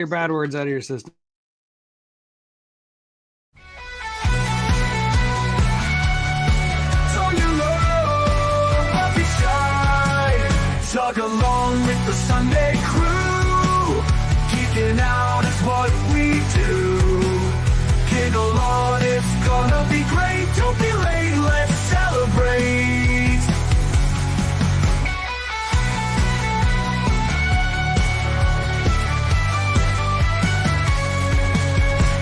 your bad words out of your system. Tug along with the Sunday crew. Geeking out is what we do. Giggle on, it's gonna be great. Don't be late, let's celebrate.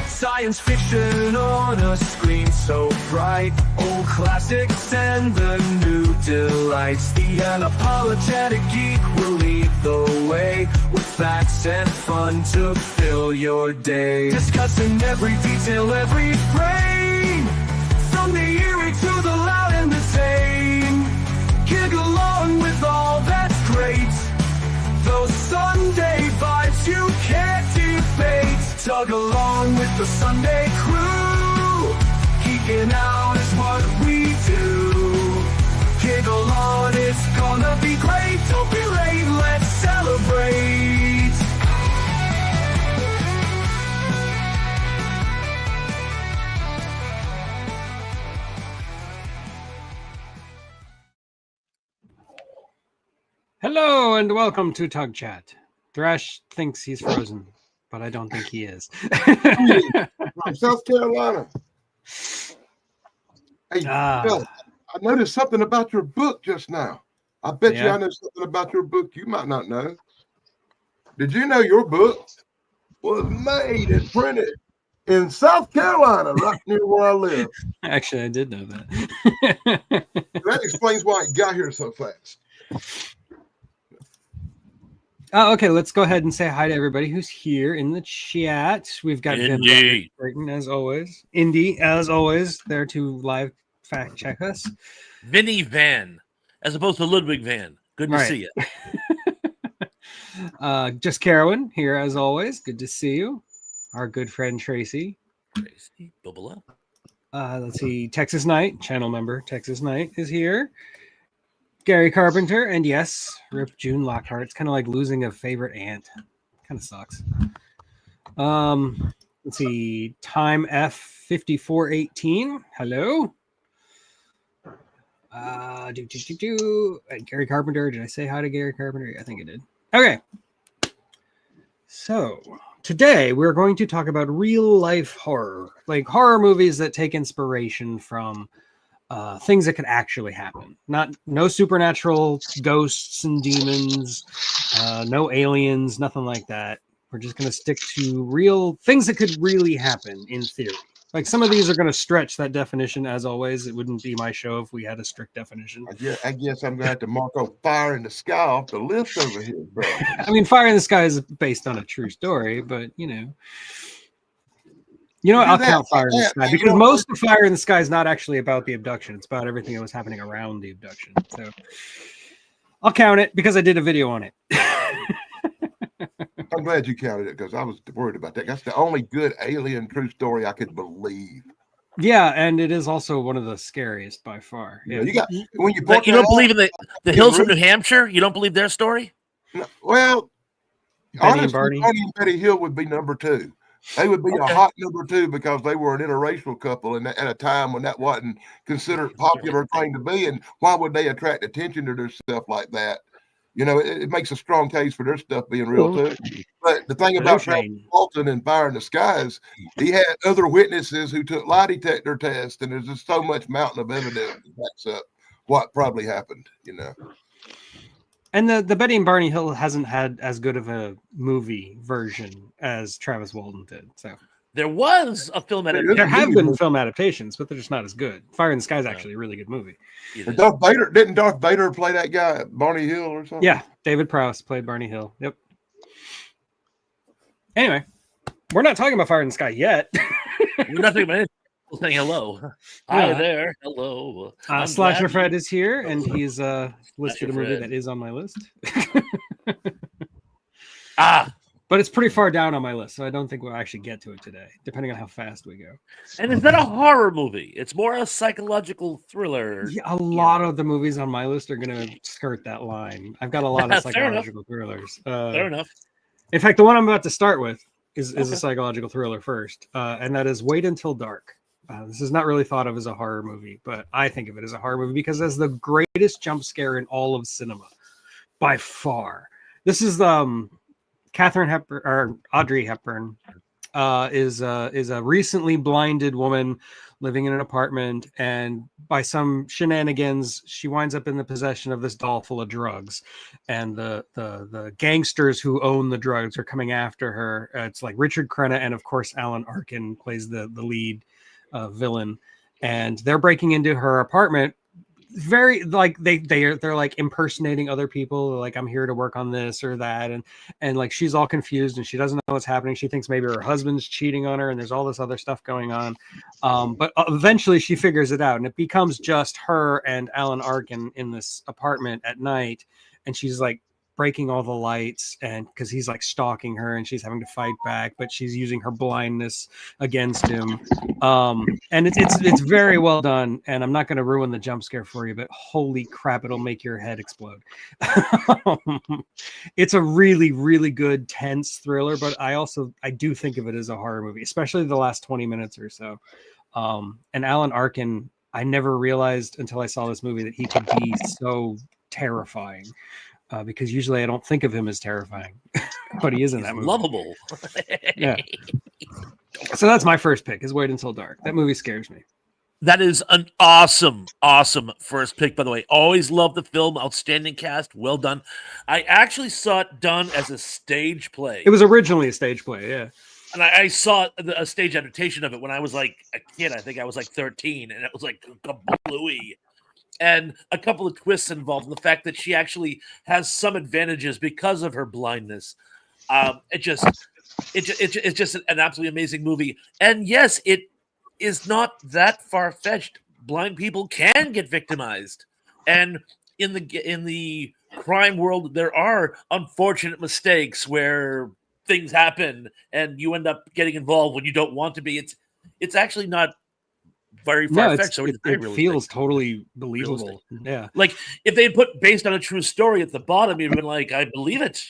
Science fiction on a screen so bright. Old classics and the new delights. The unapologetic geek will lead the way with facts and fun to fill your day. Discussing every detail, every frame, from the eerie to the loud and the same. Giggle along with all that's great. Those Sunday vibes you can't debate. Tug along with the Sunday crew. Geeking out is what we do. Giggle on, it's gonna be great. Don't be late, let's celebrate. Hello and welcome to Tug Chat. Thrash thinks he's frozen, but I don't think he is. From South Carolina. Hey, Phil, I noticed something about your book just now. I bet you I know something about your book you might not know. Did you know your book was made and printed in South Carolina, right near where I live? Actually, I did know that. That explains why it got here so fast. Oh, okay, let's go ahead and say hi to everybody who's here in the chat. We've got Indy, as always. Indy, as always, there to live fact check us. Vinny Van, as opposed to Ludwig Van. Good to see you. Just Carolyn here, as always. Good to see you. Our good friend Tracy. Tracy, Bubba. Let's see. Texas Knight, channel member Texas Knight is here. Gary Carpenter, and yes, rip June Lockhart. It's kind of like losing a favorite aunt. Kind of sucks. Let's see. Time F5418. Hello. Gary Carpenter. Did I say hi to Gary Carpenter? I think I did. Okay. So today we're going to talk about real life horror, like horror movies that take inspiration from things that could actually happen. No supernatural ghosts and demons, no aliens, nothing like that. We're just going to stick to real things that could really happen in theory. Like some of these are going to stretch that definition, as always. It wouldn't be my show if we had a strict definition. I guess I'm going to have to mark off Fire in the Sky off the list over here, bro. I mean, Fire in the Sky is based on a true story, but you know, I'll count Fire in the Sky because most of Fire in the Sky is not actually about the abduction. It's about everything that was happening around the abduction. So I'll count it because I did a video on it. I'm glad you counted it because I was worried about that. That's the only good alien true story I could believe. Yeah, and it is also one of the scariest by far. Yeah, you don't believe in the hills of New Hampshire? You don't believe their story? No, well, honestly, Barney and Betty Hill would be number two. They would be a hot number two because they were an interracial couple and at a time when that wasn't considered popular thing to be. And why would they attract attention to their stuff like that? You know, it makes a strong case for their stuff being real too. But the thing about Travis Walton and Fire in the Sky is he had other witnesses who took lie detector tests, and there's just so much mountain of evidence that backs up what probably happened, you know. And the Betty and Barney Hill hasn't had as good of a movie version as Travis Walton did. So there was a film adaptation. There have been film adaptations, but they're just not as good. Fire in the Sky is actually a really good movie. Didn't Darth Vader play that guy Barney Hill or something? Yeah, David Prowse played Barney Hill. Yep. Anyway, we're not talking about Fire in the Sky yet. We're not talking about it. We're saying hello. Hi there. Hello. Slasher Fred is here, and he's listed a movie that is on my list. But it's pretty far down on my list, so I don't think we'll actually get to it today, depending on how fast we go. And it's not a horror movie. It's more a psychological thriller. Yeah, a lot of the movies on my list are going to skirt that line. I've got a lot of psychological thrillers. Fair enough. In fact, the one I'm about to start with is a psychological thriller first, and that is Wait Until Dark. This is not really thought of as a horror movie, but I think of it as a horror movie because it has the greatest jump scare in all of cinema, by far. This is Catherine Hepburn or Audrey Hepburn is a recently blinded woman living in an apartment, and by some shenanigans, she winds up in the possession of this doll full of drugs, and the gangsters who own the drugs are coming after her. It's like Richard Crenna, and of course Alan Arkin plays the lead villain, and they're breaking into her apartment. Very like they're like impersonating other people. They're like, I'm here to work on this or that, and like she's all confused and she doesn't know what's happening. She thinks maybe her husband's cheating on her, and there's all this other stuff going on. But eventually she figures it out, and it becomes just her and Alan Arkin in this apartment at night, and she's like breaking all the lights, and because he's like stalking her, and she's having to fight back, but she's using her blindness against him. And it's very well done, and I'm not going to ruin the jump scare for you, but holy crap, it'll make your head explode. It's a really, really good tense thriller, but I do think of it as a horror movie, especially the last 20 minutes or so. And Alan Arkin, I never realized until I saw this movie that he could be so terrifying. Because usually I don't think of him as terrifying, but he is in that movie. Lovable. Yeah. So that's my first pick, is Wait Until Dark. That movie scares me. That is an awesome first pick, by the way. Always loved the film. Outstanding cast. Well done. I actually saw it done as a stage play. It was originally a stage play, yeah. And I saw a stage adaptation of it when I was like a kid. I think I was like 13, and it was like kablooey. And a couple of twists involved in the fact that she actually has some advantages because of her blindness. It's just an absolutely amazing movie. And yes, it is not that far-fetched. Blind people can get victimized. And in the crime world, there are unfortunate mistakes where things happen and you end up getting involved when you don't want to be. It's actually not very far-fetched. So it feels totally believable. Yeah. Like if they had put based on a true story at the bottom, you'd been like, I believe it,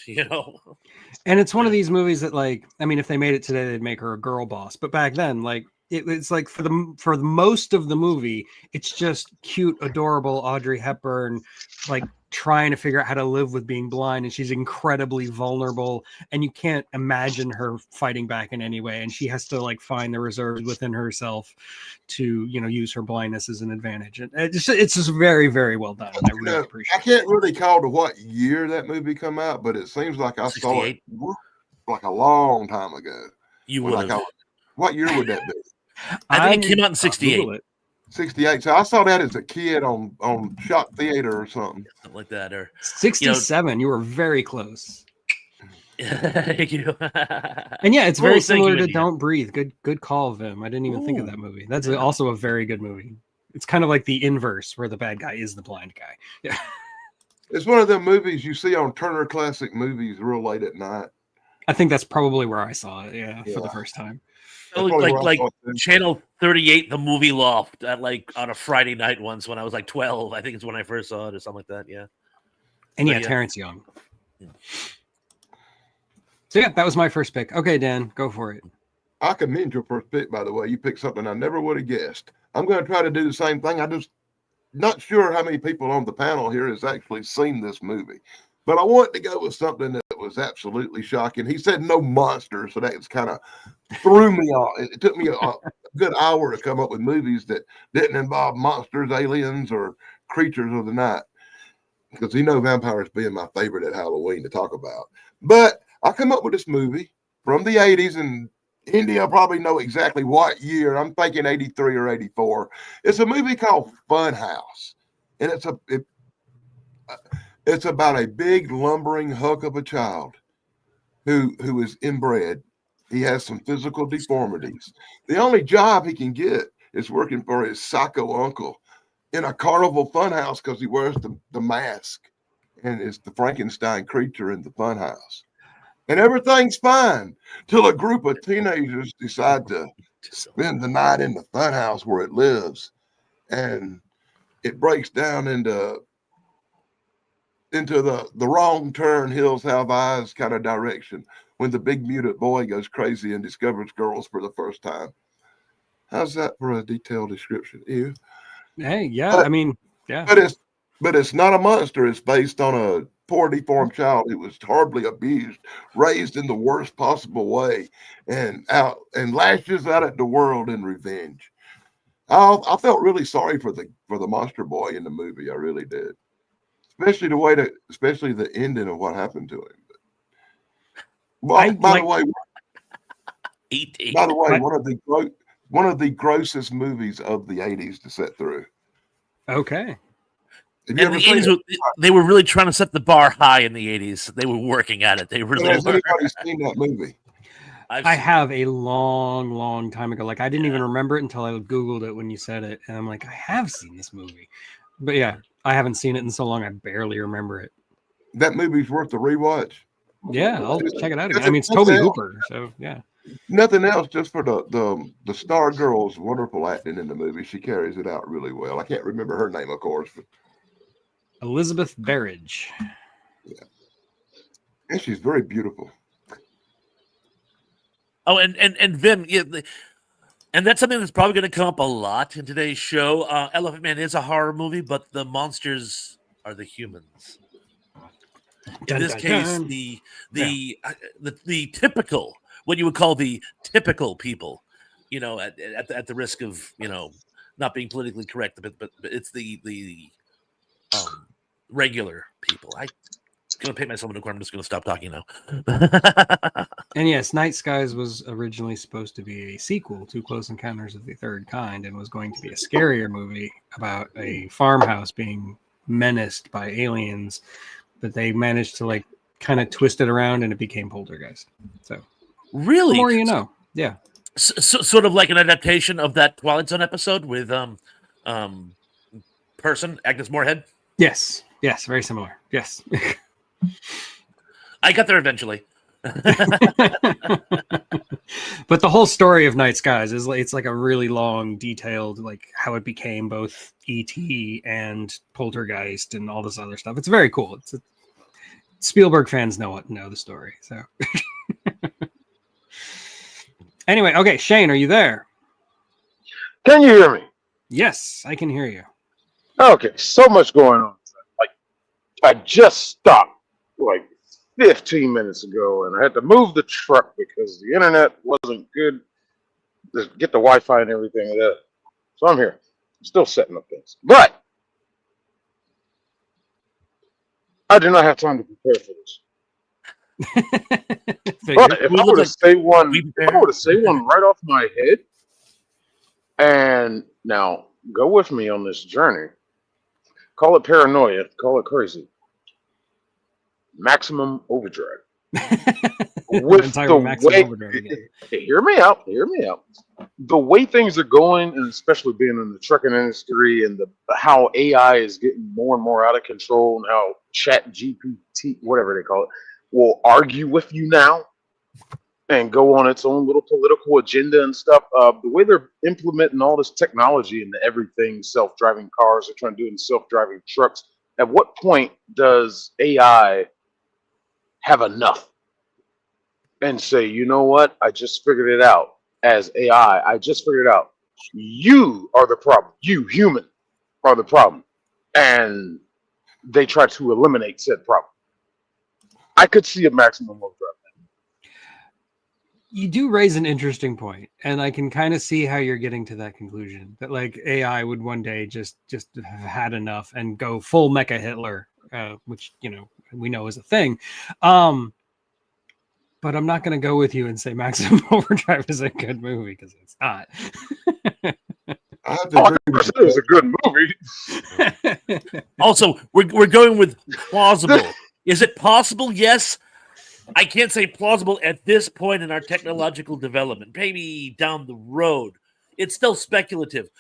And it's one of these movies that, like, I mean, if they made it today, they'd make her a girl boss. But back then, like, it's like for the most of the movie, it's just cute, adorable Audrey Hepburn, like trying to figure out how to live with being blind, and she's incredibly vulnerable, and you can't imagine her fighting back in any way, and she has to like find the reserves within herself to use her blindness as an advantage. And it's just very, very well done. I really appreciate it. I can't really call to what year that movie come out, but it seems like I 68. saw it like a long time ago. You would have. What year would that be? I think it came out in 68. 68. So I saw that as a kid on Shock Theater or something. Something like that. Or 67. You were very close. Thank you. And yeah, it's very similar to Don't Breathe. Good call, Vim. I didn't even think of that movie. That's also a very good movie. It's kind of like the inverse, where the bad guy is the blind guy. Yeah. It's one of them movies you see on Turner Classic Movies real late at night. I think that's probably where I saw it. Yeah. For the first time. Like Channel 38, the movie loft, at like on a Friday night once when I was like 12. I think it's when I first saw it or something like that. Yeah. And Terrence Young. So yeah, that was my first pick. Okay, Dan, go for it. I commend your first pick, by the way. You picked something I never would have guessed. I'm going to try to do the same thing. I just not sure how many people on the panel here has actually seen this movie, but I wanted to go with something that was absolutely shocking. He said no monsters, so that kind of threw me off. It took me a good hour to come up with movies that didn't involve monsters, aliens, or creatures of the night, because vampires being my favorite at Halloween to talk about. But I come up with this movie from the 80s, and India probably know exactly what year. I'm thinking 83 or 84. It's a movie called Funhouse, and it's about a big lumbering hunk of a child who is inbred. He has some physical deformities. The only job he can get is working for his psycho uncle in a carnival funhouse because he wears the mask and is the Frankenstein creature in the funhouse. And everything's fine till a group of teenagers decide to spend the night in the funhouse where it lives. And it breaks down into the wrong turn, hills have eyes kind of direction, when the big mutant boy goes crazy and discovers girls for the first time. How's that for a detailed description? Ew. Hey, yeah, But, I mean, yeah. but it's not a monster. It's based on a poor deformed child who was horribly abused, raised in the worst possible way, and lashes out at the world in revenge. I felt really sorry for the monster boy in the movie. I really did, especially the ending of what happened to him. Well, by the way, one of the grossest movies of the '80s to sit through. Okay. Have you ever seen it? They were really trying to set the bar high in the '80s. They were working at it. They really Has were. anybody seen that movie? I have a long time ago. Like I didn't even remember it until I Googled it when you said it, and I'm like, I have seen this movie, but yeah, I haven't seen it in so long I barely remember it. That movie's worth a rewatch. Yeah, I'll check it out again. I mean, it's Toby Hooper, so yeah. Nothing else, just for the star girl's wonderful acting in the movie. She carries it out really well. I can't remember her name, of course, but Elizabeth Berridge. Yeah, and she's very beautiful. Oh, and Vim, yeah, and that's something that's probably going to come up a lot in today's show. Elephant Man is a horror movie, but the monsters are the humans. In this case, the typical, what you would call the typical people, you know, at the risk of, you know, not being politically correct, but it's the regular people. I'm going to paint myself in a corner. I'm just going to stop talking now. And yes, Night Skies was originally supposed to be a sequel to Close Encounters of the Third Kind and was going to be a scarier movie about a farmhouse being menaced by aliens, but they managed to like kind of twist it around and it became Poltergeist. So really, the more you know. Yeah. Sort of like an adaptation of that Twilight Zone episode with Agnes Moorehead. Yes, very similar. Yes. I got there eventually. But the whole story of Night Skies is it's like a really long, detailed, like how it became both E.T. and Poltergeist and all this other stuff. It's very cool. Spielberg fans know the story. So anyway, okay, Shane, are you there? Can you hear me? Yes, I can hear you. Okay, so much going on. Like, I just stopped like 15 minutes ago, and I had to move the truck because the internet wasn't good to get the Wi-Fi and everything like that. So I'm here. I'm still setting up things. But I do not have time to prepare for this. But if I were to say one right off my head, and now go with me on this journey, call it paranoia, call it crazy. Maximum Overdrive. With the way, hear me out. The way things are going, and especially being in the trucking industry, and how AI is getting more and more out of control, and how Chat GPT, whatever they call it, will argue with you now and go on its own little political agenda and stuff. The way they're implementing all this technology into everything, self-driving cars, they're trying to do in self-driving trucks. At what point does AI have enough and say, you know what? I just figured it out. As AI, I just figured it out. You are the problem. You, human, are the problem. And they try to eliminate said problem. I could see a maximum overdrive. You do raise an interesting point, and I can kind of see how you're getting to that conclusion that like AI would one day just have had enough and go full Mecha Hitler, which we know is a thing. But I'm not going to go with you and say Maximum Overdrive is a good movie because it's not. It was a good movie. Also, we're going with plausible. Is it possible? Yes. I can't say plausible at this point in our technological development. Maybe down the road. It's still speculative.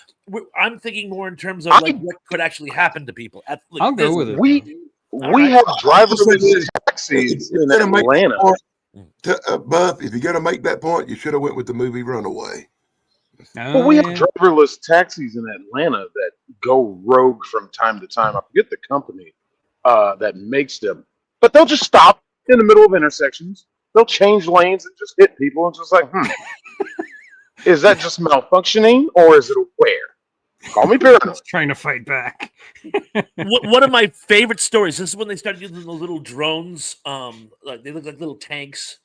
I'm thinking more in terms of like what could actually happen to people. I'll go with it. We have driverless taxis in Atlanta. Buff, if you're going to make that point, you should have went with the movie Runaway. But we have driverless taxis in Atlanta that go rogue from time to time. I forget the company that makes them. But they'll just stop in the middle of intersections. they'll change lanes and just hit people. And just like, is that just malfunctioning or is it aware? Call me paranoid. It's trying to fight back. One of my favorite stories. This is when they started using the little drones. Like they look like little tanks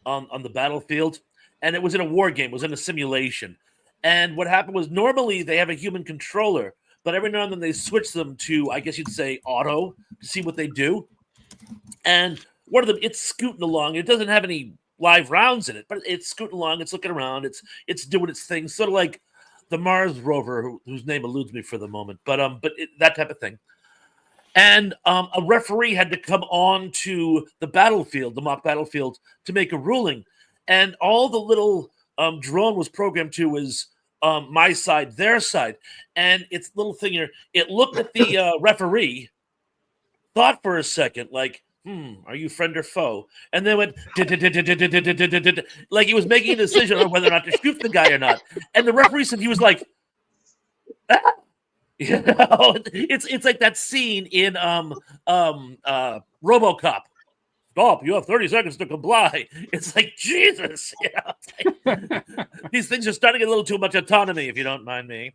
on the battlefield, and it was in a war game. It was in a simulation. And what happened was normally they have a human controller, but every now and then they switch them to, I guess you'd say, auto to see what they do. And one of them, it's scooting along. It doesn't have any live rounds in it, but it's scooting along. It's looking around. It's doing its thing, sort of like the Mars rover, whose name eludes me for the moment, but that type of thing. And a referee had to come on to the battlefield, the mock battlefield, to make a ruling. And all the little drone was programmed to was my side, their side. And its little thing here, it looked at the referee, thought for a second, like, are you friend or foe? And then went, like he was making a decision on whether or not to shoot the guy or not. And the referee said he was like, ah. You know, it's like that scene in RoboCop. Stop! You have 30 seconds to comply. It's like Jesus. You know? These things are starting to get a little too much autonomy, if you don't mind me.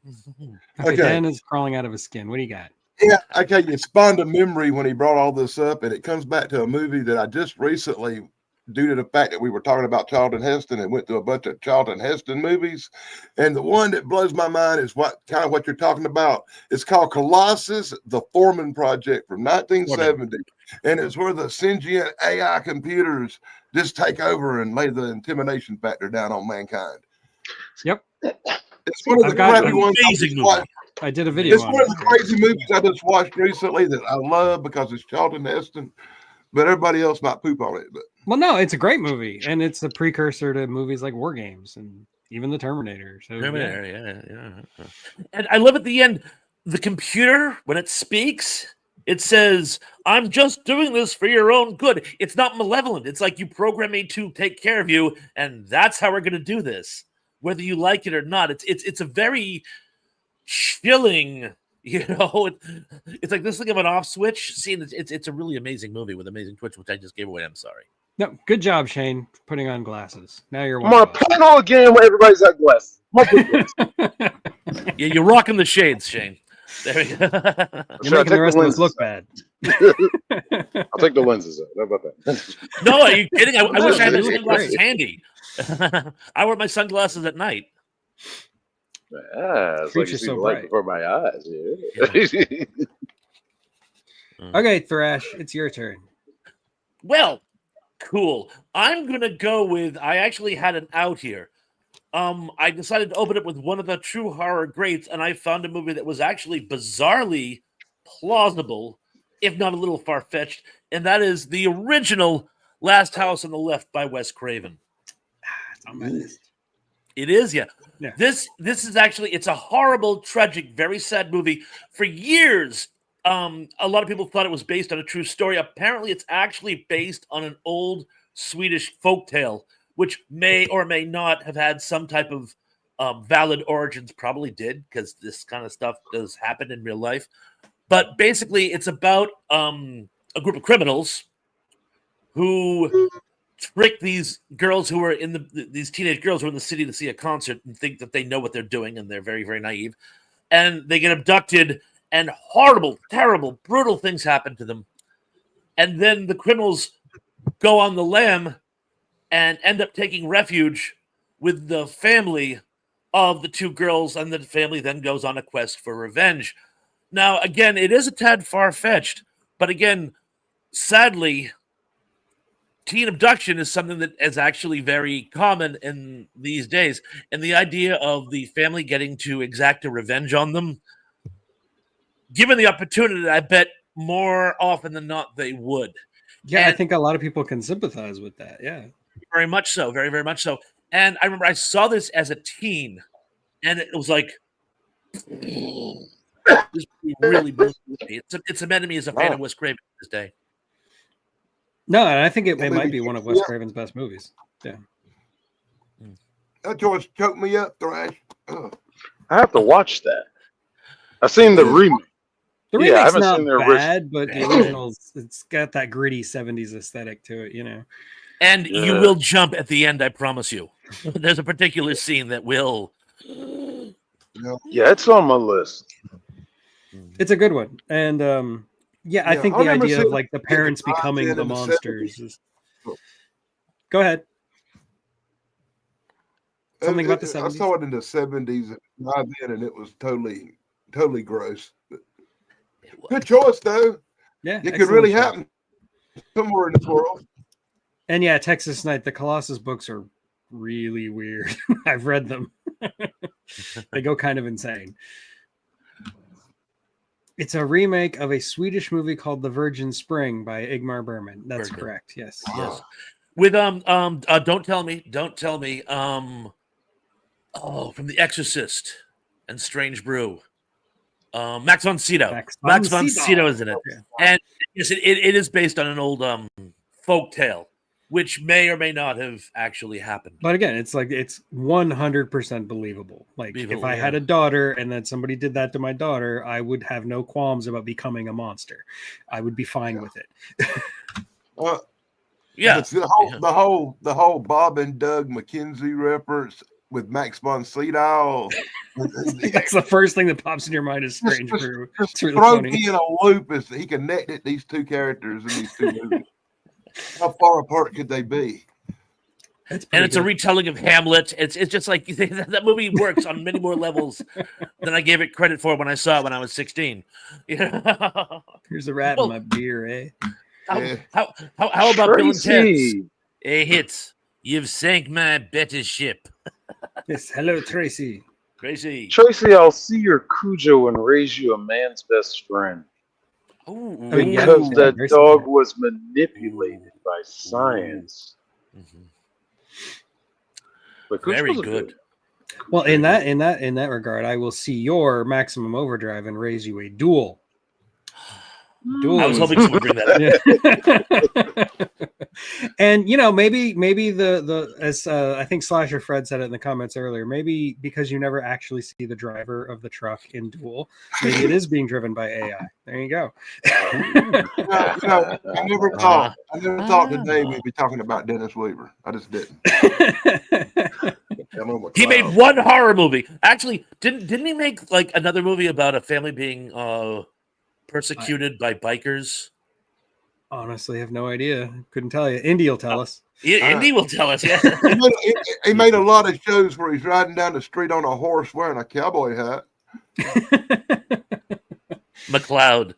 Okay, Dan is crawling out of his skin. What do you got? Yeah, okay. It spawned a memory when he brought all this up, and it comes back to a movie that I just recently, due to the fact that we were talking about Charlton Heston and went through a bunch of Charlton Heston movies. And the one that blows my mind is what you're talking about. It's called Colossus, the Foreman Project from 1970. And it's where the sentient AI computers just take over and lay the intimidation factor down on mankind. Yep. It's one of the crappy ones. I did a video. It's one of the crazy movies I just watched recently that I love because it's Charlton Heston, but everybody else might poop on it. But well, no, it's a great movie, and it's a precursor to movies like War Games and even The Terminator. So, Terminator, yeah. And I love at the end, the computer, when it speaks, it says, I'm just doing this for your own good. It's not malevolent. It's like you program me to take care of you, and that's how we're going to do this, whether you like it or not. It's a very chilling, you know, it's like this thing of an off switch. Seeing it's a really amazing movie with amazing twitch, which I just gave away. I'm sorry. No, good job, Shane, putting on glasses. Now you're I'm on a panel again where everybody's got glasses. Yeah, you're rocking the shades, Shane. There we go. You're making the rest of us look bad. I'll take the lenses out. How about that? No, are you kidding? I wish I had my sunglasses handy. I wear my sunglasses at night. Yeah, it's like you see the light before my eyes. Yeah. Okay, Thrash, it's your turn. Well, cool. I'm gonna go with. I actually had an out here. I decided to open it with one of the true horror greats, and I found a movie that was actually bizarrely plausible, if not a little far-fetched, and that is the original Last House on the Left by Wes Craven. It's on my list. It is, yeah. This is actually, it's a horrible, tragic, very sad movie. For years, a lot of people thought it was based on a true story. Apparently, it's actually based on an old Swedish folktale, which may or may not have had some type of valid origins. Probably did, because this kind of stuff does happen in real life. But basically, it's about a group of criminals who trick these girls who are in these teenage girls who are in the city to see a concert and think that they know what they're doing, and they're very, very naive. And they get abducted, and horrible, terrible, brutal things happen to them. And then the criminals go on the lam and end up taking refuge with the family of the two girls, and the family then goes on a quest for revenge. Now, again, it is a tad far-fetched, but again, sadly, teen abduction is something that is actually very common in these days. And the idea of the family getting to exact a revenge on them, given the opportunity, I bet more often than not they would. Yeah, I think a lot of people can sympathize with that. Yeah. Very much so. Very, very much so. And I remember I saw this as a teen, and it was like, this really blew me. It's a enemy as a fan of Wes Craven to this day. No, and I think it might be one of Wes Craven's best movies. Yeah. That choice choked me up, Thrash. I have to watch that. I've seen the remake. The remake's not bad, but the original's, it's got that gritty 70s aesthetic to it, you know. And you will jump at the end, I promise you. There's a particular scene that will. Yeah, it's on my list. It's a good one, and I think the idea of like the parents becoming the monsters is. Go ahead. Something about the 70s. I saw it in the 70s and it was totally gross. Good choice, though. Yeah, it could really happen somewhere in this world. And yeah, Texas Night, the Colossus books are really weird. I've read them. They go kind of insane. It's a remake of a Swedish movie called The Virgin Spring by Ingmar Bergman. That's correct. Yes. Yes. With Don't Tell Me. From The Exorcist and Strange Brew. Max von Sydow. Max von Sydow is in it. Yeah. And yes, it is based on an old folk tale, which may or may not have actually happened. But again, it's 100% believable. Like if I had a daughter and then somebody did that to my daughter, I would have no qualms about becoming a monster. I would be fine with it. The whole Bob and Doug McKenzie reference with Max von Sydow. That's the first thing that pops in your mind is Strange Brew. It's really funny. Me in a loop as he connected these two characters in these two movies. How far apart could they be? And it's a retelling of Hamlet. It's just like that movie works on many more levels than I gave it credit for when I saw it when I was 16. Here's a rat in my beer, eh? How about Bill and Ted's? Hey, hits. You've sank my better ship. Yes, hello, Tracy. Tracy, I'll see your Cujo and raise you a man's best friend. Ooh, because that dog was manipulated by science. But Very good. Well, in that regard, I will see your Maximum Overdrive and raise you a duel. I was hoping someone would bring that up. And maybe the as I think Slasher Fred said it in the comments earlier, maybe because you never actually see the driver of the truck in Duel, maybe it is being driven by AI. There you go. I never thought today we'd be talking about Dennis Weaver. I just didn't. He made one horror movie. Actually, didn't he make like another movie about a family being persecuted by bikers? Honestly, I have no idea. Couldn't tell you. Indy will tell us. Indy will tell us. Yeah. He made a lot of shows where he's riding down the street on a horse wearing a cowboy hat. McLeod.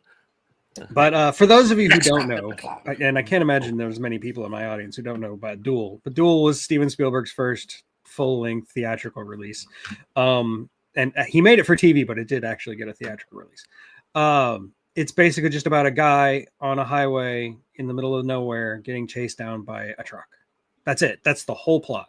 But for those of you who don't know, and I can't imagine there's many people in my audience who don't know about Duel. But Duel was Steven Spielberg's first full-length theatrical release. And he made it for TV, but it did actually get a theatrical release. It's basically just about a guy on a highway in the middle of nowhere getting chased down by a truck. That's it. That's the whole plot.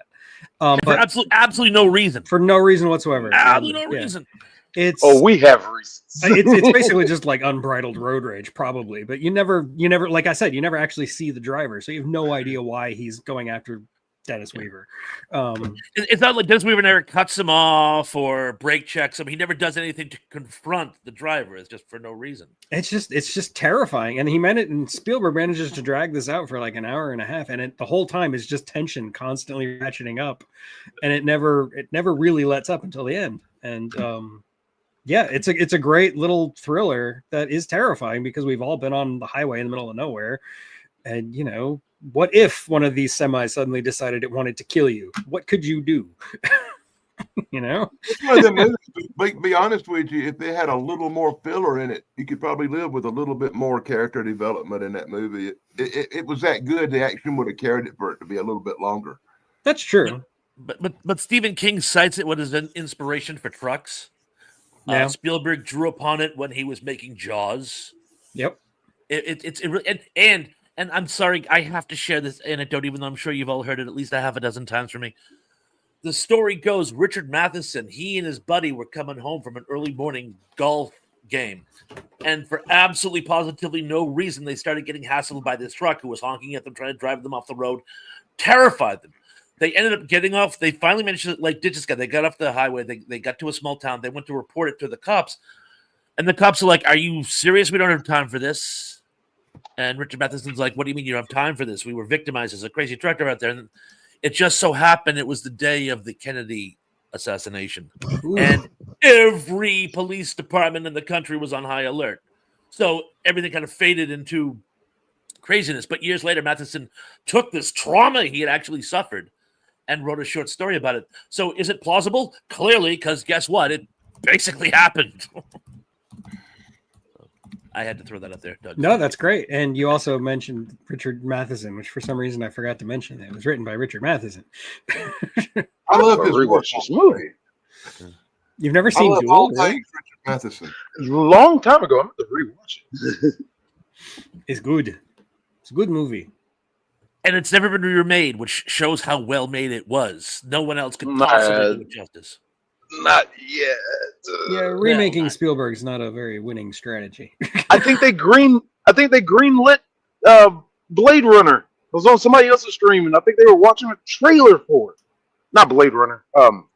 But for absolutely no reason. For no reason whatsoever. Absolutely no reason. We have reasons. it's basically just like unbridled road rage, probably. But you never, like I said, you never actually see the driver, so you have no idea why he's going after Dennis Weaver. It's not like Dennis Weaver never cuts him off or brake checks him. He never does anything to confront the driver. It's just for no reason. It's just terrifying. And and Spielberg manages to drag this out for like an hour and a half, and the whole time is just tension constantly ratcheting up, and it never really lets up until the end. And it's a great little thriller that is terrifying because we've all been on the highway in the middle of nowhere, and what if one of these semis suddenly decided it wanted to kill you? What could you do? It's one of them movies, be honest with you, if they had a little more filler in it, you could probably live with a little bit more character development in that movie. It was that good, the action would have carried it for it to be a little bit longer. That's true. But Stephen King cites it as an inspiration for trucks. Yeah. Spielberg drew upon it when he was making Jaws. Yep. And I'm sorry, I have to share this anecdote, even though I'm sure you've all heard it at least a half a dozen times from me. The story goes, Richard Matheson, he and his buddy were coming home from an early morning golf game. And for absolutely positively no reason, they started getting hassled by this truck who was honking at them, trying to drive them off the road, terrified them. They ended up getting off. They finally managed to ditch this guy. They got off the highway. They got to a small town. They went to report it to the cops. And the cops are like, "Are you serious? We don't have time for this." And Richard Matheson's like, "What do you mean you don't have time for this? We were victimized as a crazy director out there." And it just so happened it was the day of the Kennedy assassination, and every police department in the country was on high alert. So everything kind of faded into craziness. But years later, Matheson took this trauma he had actually suffered and wrote a short story about it. So is it plausible? Clearly, because guess what? It basically happened. I had to throw that up there, Doug. No, that's great. And you also mentioned Richard Matheson, which for some reason I forgot to mention. It was written by Richard Matheson. I love his work. This movie. You've never I seen love Duel? all Really? things Richard Matheson. A long time ago. I'm going to rewatch it. It's good. It's a good movie. And it's never been remade, which shows how well made it was. No one else could possibly do it justice. Not yet. Yeah, remaking Spielberg's not a very winning strategy. I think they greenlit Blade Runner. It was on somebody else's stream, and I think they were watching a trailer for it. Not Blade Runner.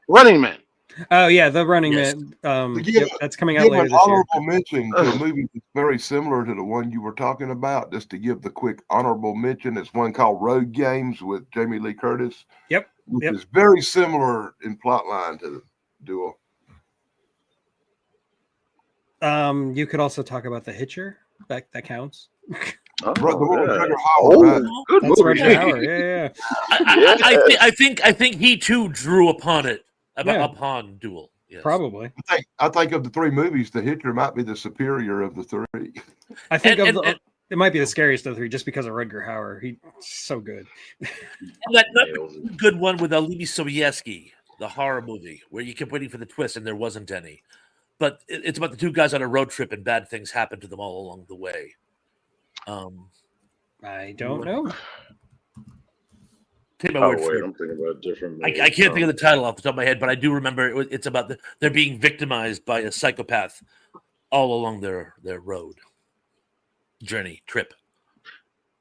Running Man. Oh yeah, the Running Man. That's coming out later an this year. honorable mention to a movie that's very similar to the one you were talking about. Just to give the quick honorable mention, it's one called Road Games with Jamie Lee Curtis. Yep. Which is very similar in plotline to Duel. You could also talk about The Hitcher. That counts. The one with Trevor Howard, right? Good That's movie. Roger Howard. Yeah. I think he too drew upon it upon Duel. Yes. Probably. I think of the three movies, The Hitcher might be the superior of the three. I think it might be the scariest of the three just because of Rutger Hauer. He's so good. That good one with Levi Sobieski, the horror movie, where you kept waiting for the twist and there wasn't any. But it's about the two guys on a road trip and bad things happen to them all along the way. I don't know. Take my word for it. I'm thinking about a different movie. I can't think of the title off the top of my head, but I do remember it's about they're being victimized by a psychopath all along their road trip.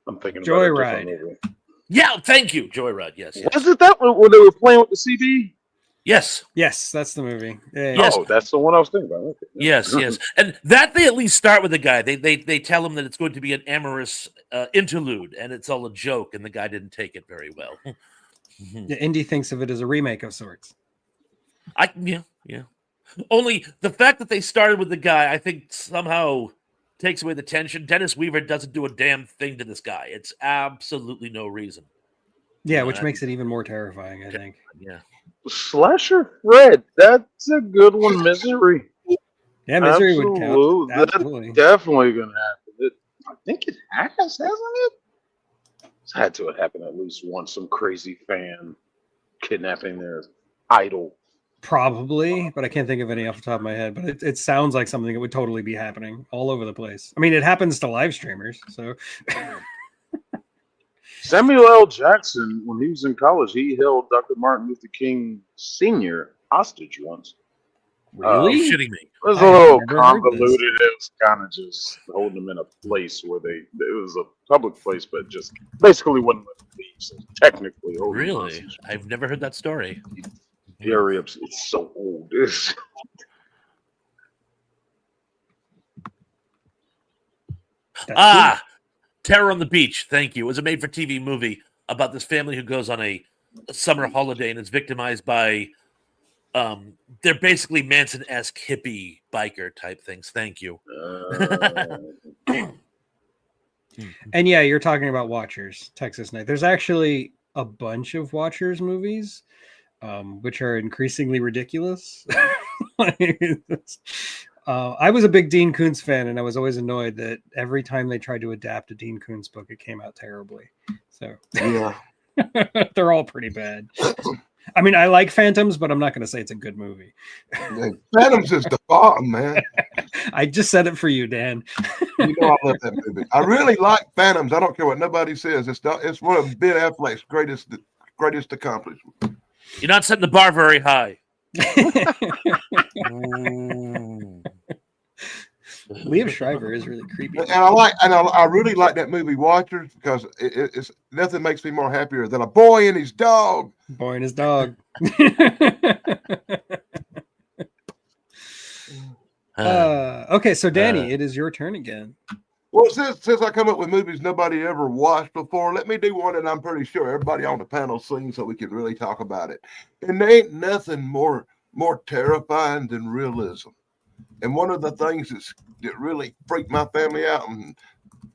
I'm thinking Joyride. About a different movie. Yeah, thank you, Joyride. Yes. Was it that one where they were playing with the CB? Yes. Yes, that's the movie. Yeah, Yes. Oh, that's the one I was thinking about. Okay. Yes, and that they at least start with the guy. They tell him that it's going to be an amorous interlude, and it's all a joke, and the guy didn't take it very well. Yeah, Indy thinks of it as a remake of sorts. Yeah. Only the fact that they started with the guy, I think somehow takes away the tension. Dennis Weaver doesn't do a damn thing to this guy. It's absolutely no reason. Yeah, which makes it even more terrifying, I think. Yeah. Slasher Fred, that's a good one. Misery. Yeah, Misery would count. That's definitely gonna happen. I think it has, hasn't it? It's had to have happened at least once. Some crazy fan kidnapping their idol. Probably, but I can't think of any off the top of my head. But it sounds like something that would totally be happening all over the place. I mean, it happens to live streamers, so. Samuel L. Jackson, when he was in college, he held Dr. Martin Luther King Sr. hostage once. Really? You're shitting me. It was a little convoluted. It was kind of just holding them in a place where it was a public place, but just basically wouldn't let them leave. So technically, really, I've never heard that story. Very upset. It's so old. Terror on the Beach. Thank you. It was a made-for-TV movie about this family who goes on a summer holiday and is victimized by they're basically Manson-esque hippie biker type things. Thank you. And yeah, you're talking about Watchers, Texas Night. There's actually a bunch of Watchers movies, which are increasingly ridiculous. I was a big Dean Koontz fan, and I was always annoyed that every time they tried to adapt a Dean Koontz book, it came out terribly. So yeah, they're all pretty bad. I mean, I like Phantoms, but I'm not going to say it's a good movie. Man, Phantoms is the bomb, man. I just said it for you, Dan. You know I love that movie. I really like Phantoms. I don't care what nobody says. It's one of Ben Affleck's greatest accomplishments. You're not setting the bar very high. Liev Schreiber is really creepy, and I really like that movie Watchers because it's nothing makes me more happier than a boy and his dog. Boy and his dog. Okay, so Danny, it is your turn again. Well, Well, since I come up with movies nobody ever watched before, let me do one that I'm pretty sure everybody on the panel's seen, so we can really talk about it. And there ain't nothing more terrifying than realism. And one of the things that really freaked my family out, and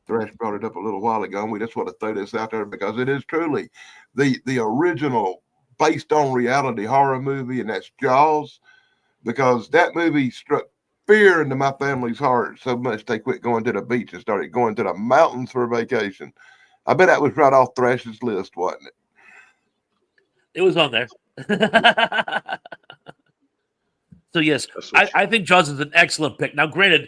Thresh brought it up a little while ago, and we just want to throw this out there because it is truly the original based on reality horror movie, and that's Jaws. Because that movie struck fear into my family's heart so much they quit going to the beach and started going to the mountains for vacation. I bet that was right off Thrash's list, wasn't it? It was on there. So yes, I think Jaws is an excellent pick. Now, granted,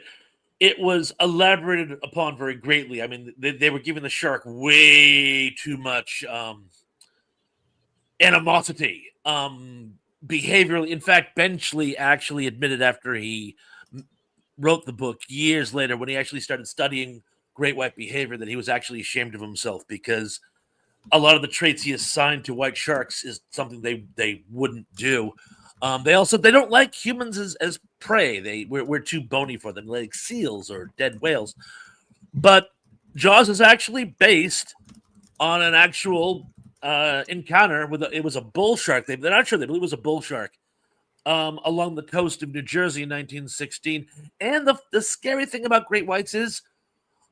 it was elaborated upon very greatly. I mean, they were giving the shark way too much animosity. Behaviorally, in fact, Benchley actually admitted after he wrote the book years later, when he actually started studying great white behavior, that he was actually ashamed of himself because a lot of the traits he assigned to white sharks is something they wouldn't do. They don't like humans as prey. We're too bony for them, like seals or dead whales. But Jaws is actually based on an actual encounter with it was a bull shark. They're not sure. They believe it was a bull shark along the coast of New Jersey in 1916. And the scary thing about great whites is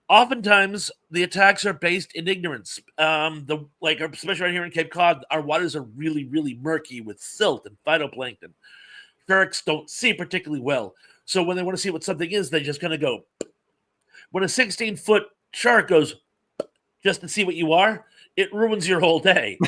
oftentimes the attacks are based in ignorance. Especially right here in Cape Cod, our waters are really, really murky with silt and phytoplankton. Sharks don't see particularly well. So when they want to see what something is, they just kind of go. When a 16-foot shark goes just to see what you are, it ruins your whole day.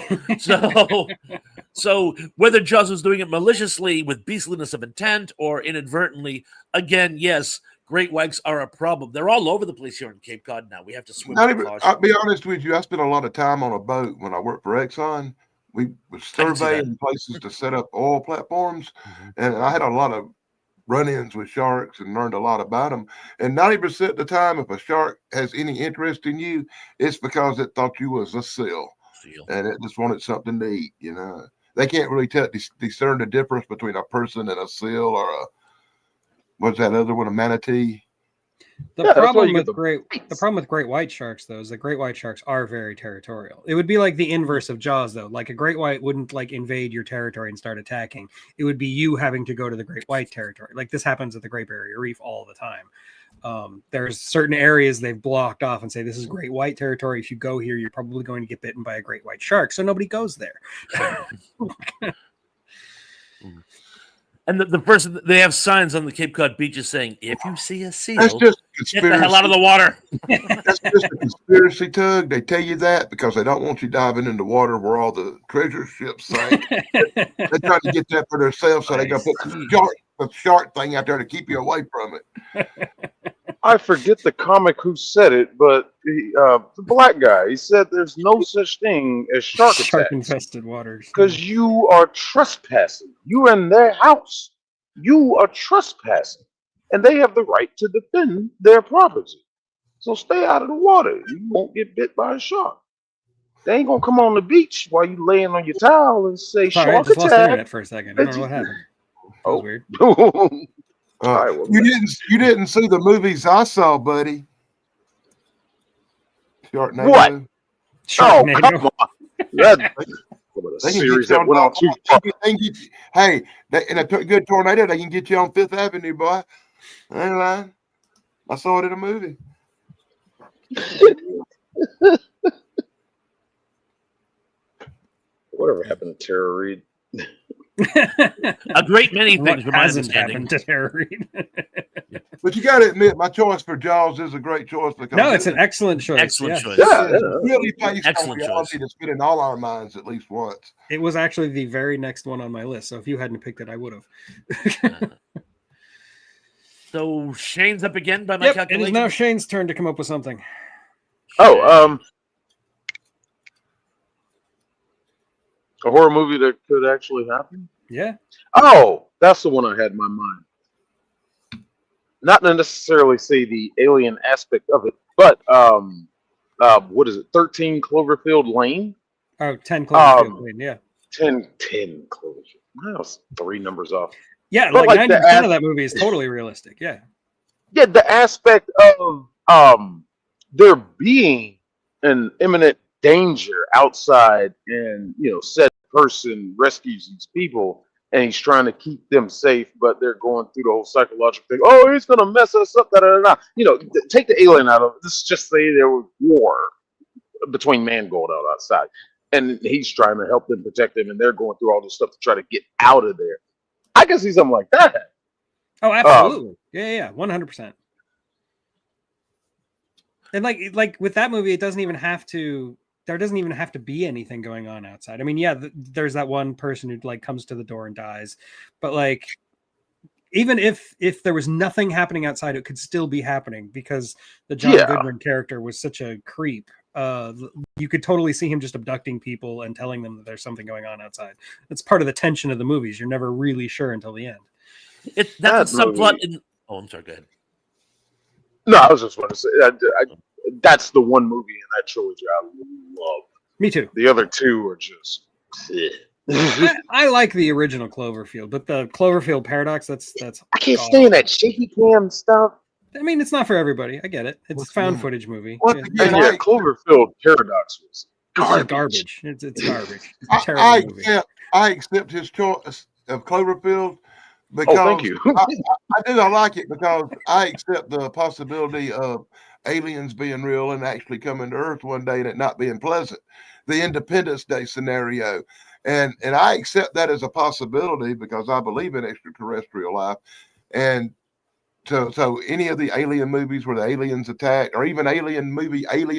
So whether Jaws was doing it maliciously with beastliness of intent or inadvertently, again, yes, great whites are a problem. They're all over the place here in Cape Cod now. We have to swim. I'll be honest with you. I spent a lot of time on a boat when I worked for Exxon. We were surveying places to set up oil platforms, and I had a lot of run-ins with sharks and learned a lot about them. And 90% of the time, if a shark has any interest in you, it's because it thought you was a seal. And it just wanted something to eat. You know, they can't really discern the difference between a person and a seal or what's that other one, a manatee. The problem with great white sharks, though, is that great white sharks are very territorial. It would be like the inverse of Jaws, though. Like a great white wouldn't invade your territory and start attacking. It would be you having to go to the great white territory. Like this happens at the Great Barrier Reef all the time. There's certain areas they've blocked off and say this is great white territory. If you go here, you're probably going to get bitten by a great white shark. So nobody goes there. And the person, they have signs on the Cape Cod beaches saying, if you see a seal, that's just get the hell out of the water. That's just a conspiracy, Tug. They tell you that because they don't want you diving in the water where all the treasure ships sank. They're trying to get that for themselves, so they got to put the shark thing out there to keep you away from it. I forget the comic who said it, but the black guy, he said there's no such thing as shark-infested waters. Because you are trespassing. You're in their house. You are trespassing. And they have the right to defend their property. So stay out of the water. You won't get bit by a shark. They ain't going to come on the beach while you laying on your towel and say, sorry, shark I just attack. lost internet for a second. I don't know what happened. That was weird. You didn't see the movies I saw, buddy. Sharknado. What? Sharknado. Oh, come on. They series that went on too far. Hey, in a good tornado, they can get you on Fifth Avenue, boy. I ain't lying. I saw it in a movie. Whatever happened to Tara Reid? A great many things from my understanding. To Tara Reid. But you got to admit, my choice for Jaws is a great choice because it's an excellent choice. Excellent choice. Yeah, really based on reality that's been in all our minds at least once. It was actually the very next one on my list. So if you hadn't picked it, I would have. So Shane's up again by my calculation. It is now Shane's turn to come up with something. Oh, a horror movie that could actually happen? Yeah. Oh, that's the one I had in my mind. Not to necessarily say the alien aspect of it, but what is it? 13 Cloverfield Lane? Oh, 10 Cloverfield Lane, yeah. 10 Cloverfield. That was 3 numbers off. Yeah, but like 90% of that movie is totally realistic. Yeah. Yeah, the aspect of there being an imminent danger outside, and said person rescues these people, and he's trying to keep them safe, but they're going through the whole psychological thing. Oh, he's gonna mess us up. Da, da, da, da. Take the alien out of it. Let's just say there was war between Mangold outside, and he's trying to help them, protect them, and they're going through all this stuff to try to get out of there. I can see something like that. Oh, absolutely. Yeah, 100%. And like with that movie, it doesn't even have to. There doesn't even have to be anything going on outside. I mean, yeah, there's that one person who like comes to the door and dies, but like, even if there was nothing happening outside, it could still be happening because the John Goodman character was such a creep. You could totally see him just abducting people and telling them that there's something going on outside. That's part of the tension of the movies. You're never really sure until the end. That's a subplot in. Oh, I'm sorry. Go ahead. No, I was just going to say that's the one movie in that trilogy I love. Me too. The other two are just. I like the original Cloverfield, but the Cloverfield Paradox, that's. I can't stand that shaky cam stuff. I mean, it's not for everybody. I get it. It's a found footage movie. Cloverfield Paradox was garbage. It's garbage. It's terrible movie. I accept his choice of Cloverfield because thank you. I like it because I accept the possibility of aliens being real and actually coming to Earth one day and it not being pleasant. The Independence Day scenario. And I accept that as a possibility because I believe in extraterrestrial life. And so any of the alien movies where the aliens attack, or even Alien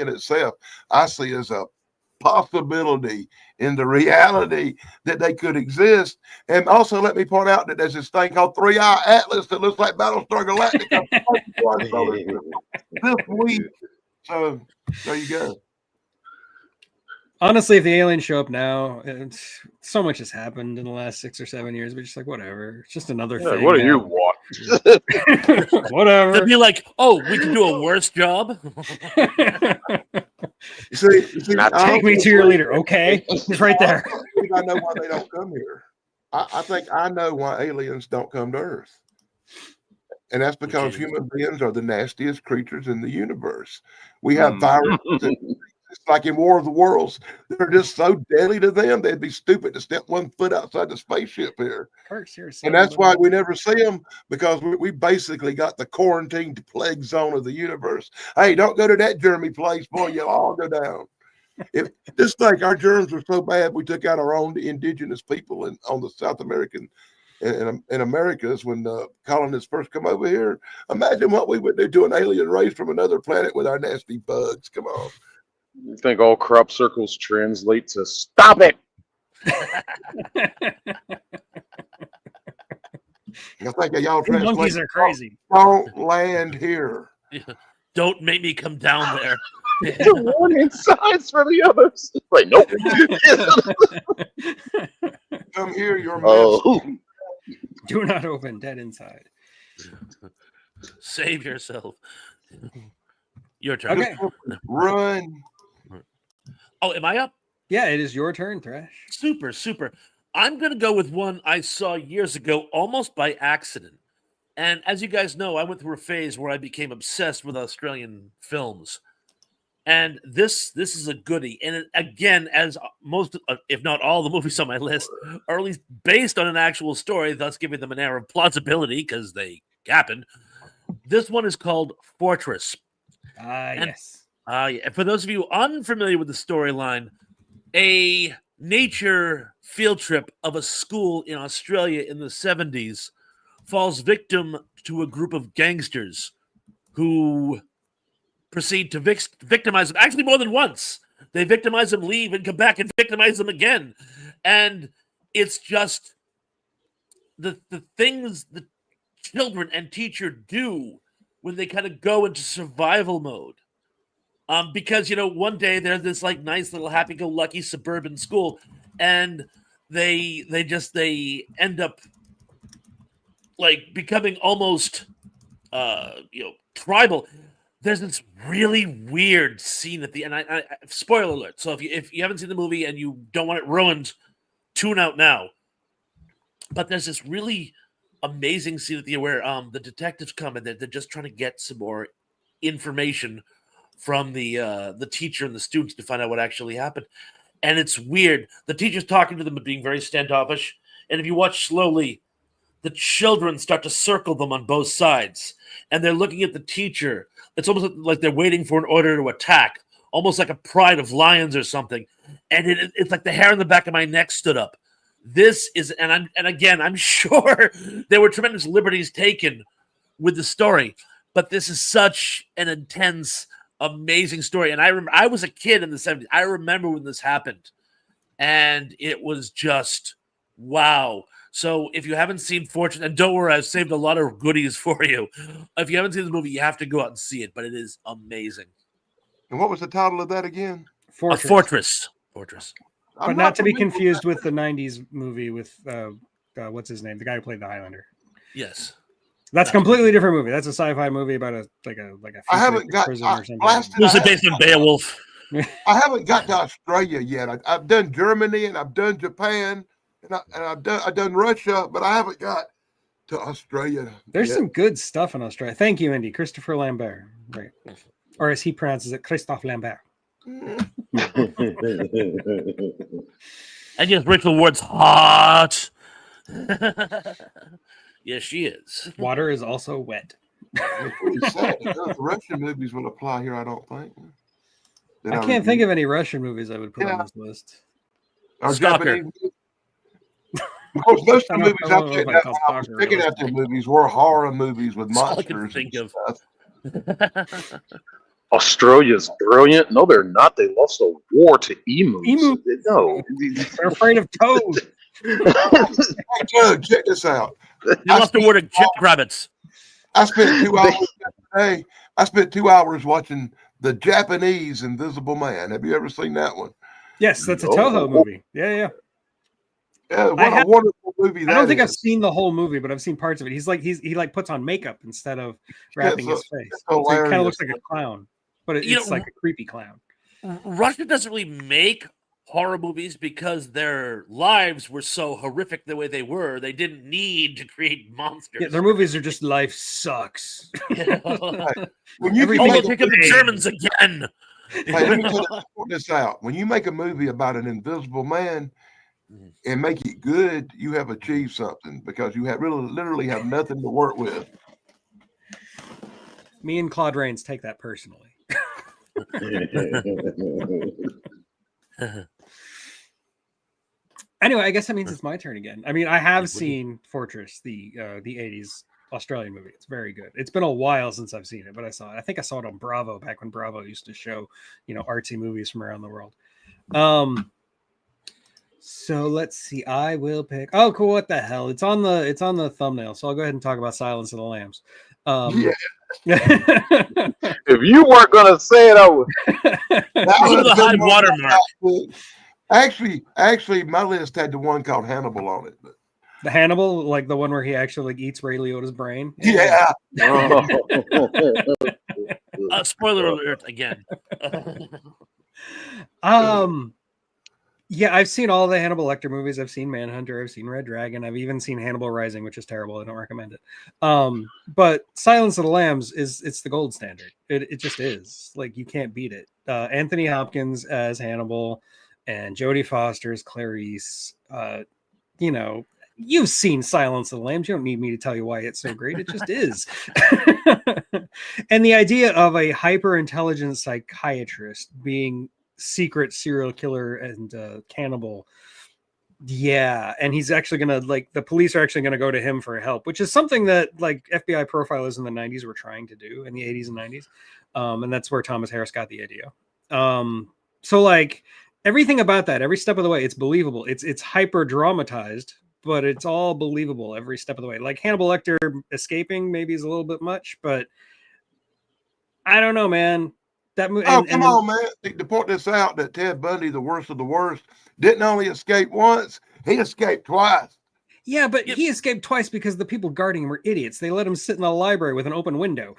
itself, I see as a possibility in the reality that they could exist. And also let me point out that there's this thing called 3-Eye Atlas that looks like Battlestar Galactica this week. So there you go. Honestly, if the aliens show up now, so much has happened in the last 6 or 7 years. We're just like, whatever. It's just another thing. What do you want? Whatever. They'd be like, oh, we can do a worse job. See, take me to your leader. Okay. He's right there. I know why they don't come here. I think I know why aliens don't come to Earth. And that's because human beings are the nastiest creatures in the universe. We have viruses. It's like in War of the Worlds. They're just so deadly to them. They'd be stupid to step 1 foot outside the spaceship here. And that's why we never see them, because we basically got the quarantined plague zone of the universe. Hey, don't go to that germy place, boy. You'll all go down. Just like our germs were so bad, we took out our own indigenous people on the South American and Americas when the colonists first come over here. Imagine what we would do to an alien race from another planet with our nasty bugs. Come on. You think all crop circles translate to stop it? I think y'all monkeys are crazy. Don't land here. Yeah. Don't make me come down there. Warning signs for the others. Like, nope. Come here, you're Do not open, dead inside. Save yourself. Your turn. Okay. Run. Oh, am I up? Yeah, it is your turn, Thresh. Super. I'm going to go with one I saw years ago, almost by accident. And as you guys know, I went through a phase where I became obsessed with Australian films. And this is a goodie. And again, as most, if not all the movies on my list, are at least based on an actual story, thus giving them an air of plausibility because they happened. This one is called Fortress. Yes. For those of you unfamiliar with the storyline, a nature field trip of a school in Australia in the 70s falls victim to a group of gangsters who proceed to victimize them. Actually, more than once. They victimize them, leave, and come back and victimize them again. And it's just the things the children and teacher do when they kind of go into survival mode. Because, one day they're this like nice little happy-go-lucky suburban school, and they end up like becoming almost tribal. There's this really weird scene at the end. I spoiler alert. So if you haven't seen the movie and you don't want it ruined, tune out now. But there's this really amazing scene at the end where the detectives come and they're just trying to get some more information from the teacher and the students to find out what actually happened. And it's weird. The teacher's talking to them but being very standoffish. And if you watch slowly, the children start to circle them on both sides. And they're looking at the teacher. It's almost like they're waiting for an order to attack, almost like a pride of lions or something. And it's like the hair on the back of my neck stood up. This is, and again, I'm sure there were tremendous liberties taken with the story, but this is such an intense, amazing story. And I was a kid in the 70s. I remember when this happened, and it was just wow. So if you haven't seen Fortune, and don't worry, I've saved a lot of goodies for you. If you haven't seen the movie, you have to go out and see it, but it is amazing. And what was the title of that again? Fortress. But not to be confused with the 90s movie with what's his name? The guy who played the Highlander. Yes. That's a completely different movie. That's a sci-fi movie about a I haven't got prison or something. Mostly based on Beowulf. I haven't got to Australia yet. I've done Germany and I've done Japan and I've done Russia, but I haven't got to Australia. There's yet. some good stuff in Australia. Thank you, Indy. Christopher Lambert. Right. Or as he pronounces it, Christophe Lambert. And yes, Rachel Ward's hot. Yes, she is. Water is also wet. It's pretty sad. The Russian movies will apply here, I don't think. I can't think of any Russian movies I would put on this list. Or Stalker. Japanese. Of course, most of the movies I was picking out the movies were horror movies with monsters. Think of. Australia's brilliant. No, they're not. They lost a war to emus. No, they're afraid of toads. Hey, Doug, check this out. They lost the war to jackrabbits. I spent 2 hours today. I spent 2 hours watching the Japanese Invisible Man. Have you ever seen that one? Yes, that's a Toho movie. Yeah. Yeah, what a wonderful movie that is. I don't think I've seen the whole movie, but I've seen parts of it. He puts on makeup instead of wrapping his face. So he kind of looks like a clown, but it's like a creepy clown. Russia doesn't really make horror movies because their lives were so horrific the way they were. They didn't need to create monsters. Yeah, their movies are just life sucks. When you pick up the Germans again. Hey, let me point this out. When you make a movie about an invisible man and make it good, you have achieved something because you have literally have nothing to work with. Me and Claude Rains take that personally. Anyway, I guess that means it's my turn again. I mean, I have seen Fortress, the 80s Australian movie. It's very good. It's been a while since I've seen it, but I saw it. I think I saw it on Bravo back when Bravo used to show, artsy movies from around the world. So let's see. I will pick. Oh, cool. What the hell? It's on the thumbnail. So I'll go ahead and talk about Silence of the Lambs. If you weren't gonna say it, I would. The high watermark. Actually, my list had the one called Hannibal on it. But... The Hannibal, like the one where he actually eats Ray Liotta's brain. Yeah. Spoiler alert again. Yeah, I've seen all the Hannibal Lecter movies. I've seen Manhunter. I've seen Red Dragon. I've even seen Hannibal Rising, which is terrible. I don't recommend it. But Silence of the Lambs it's the gold standard. It just is. Like, you can't beat it. Anthony Hopkins as Hannibal and Jodie Foster as Clarice. You've seen Silence of the Lambs. You don't need me to tell you why it's so great. It just is. And the idea of a hyper-intelligent psychiatrist being secret serial killer and cannibal. Yeah. And he's actually going to, the police are actually going to go to him for help, which is something that, FBI profilers in the 90s were trying to do in the 80s and 90s. And that's where Thomas Harris got the idea. So, everything about that, every step of the way, it's believable. It's hyper dramatized, but it's all believable every step of the way. Like Hannibal Lecter escaping maybe is a little bit much, but I don't know, man. That movie. Come on, man! To point this out, that Ted Bundy, the worst of the worst, didn't only escape once; he escaped twice. Yeah, but he escaped twice because the people guarding him were idiots. They let him sit in the library with an open window.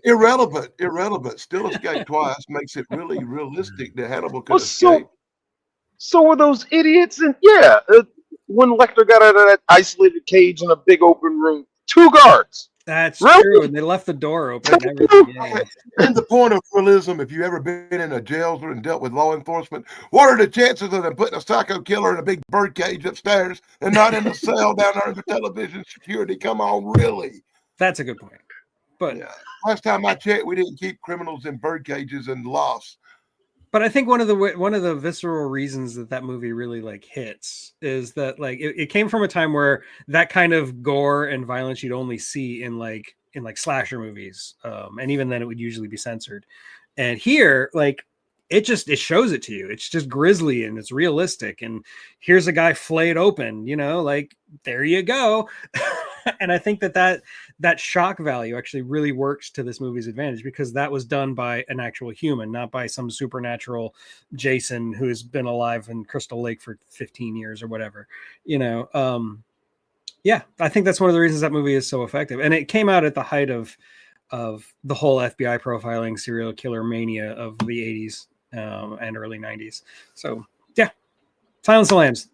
Irrelevant. Still escaped twice makes it really realistic that Hannibal could escape. So were those idiots, and when Lecter got out of that isolated cage in a big open room, 2 guards. That's Really? true, and they left the door open and everything. Yeah. And the point of realism, if you ever been in a jail and dealt with law enforcement, what are the chances of them putting a psycho killer in a big bird cage upstairs and not in a cell down there for television security? Come on, really? That's a good point. But Yeah. Last time I checked, we didn't keep criminals in bird cages and lost. But I think one of the visceral reasons that movie really like hits is that like it came from a time where that kind of gore and violence you'd only see in like slasher movies, and even then it would usually be censored. And here, like it shows it to you. It's just grisly and it's realistic. And here's a guy flayed open. Like there you go. And I think that shock value actually really works to this movie's advantage because that was done by an actual human, not by some supernatural Jason who has been alive in Crystal Lake for 15 years or whatever. Yeah, I think that's one of the reasons that movie is so effective. And it came out at the height of the whole FBI profiling serial killer mania of the 80s and early 90s. So yeah, Silence of the Lambs,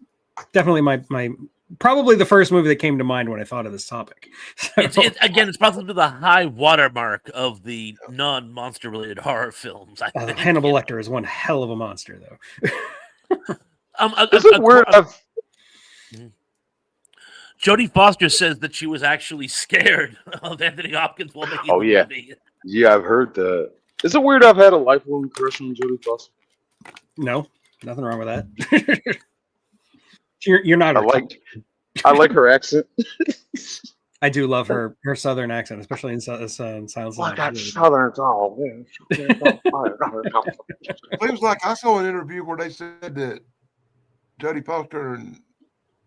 definitely my probably the first movie that came to mind when I thought of this topic. So, it's probably the high watermark of the non-monster related horror films. I think. Hannibal Lecter is one hell of a monster, though. Is it weird? Jodie Foster says that she was actually scared of Anthony Hopkins while making the movie. Yeah, I've heard that. Is it weird I've had a lifelong crush on Jodie Foster? No, nothing wrong with that. You're not. I like her accent. I do love her southern accent, especially in Silence of the Like that Lambs. southern tall. Seems like I saw an interview where they said that Jodie Foster and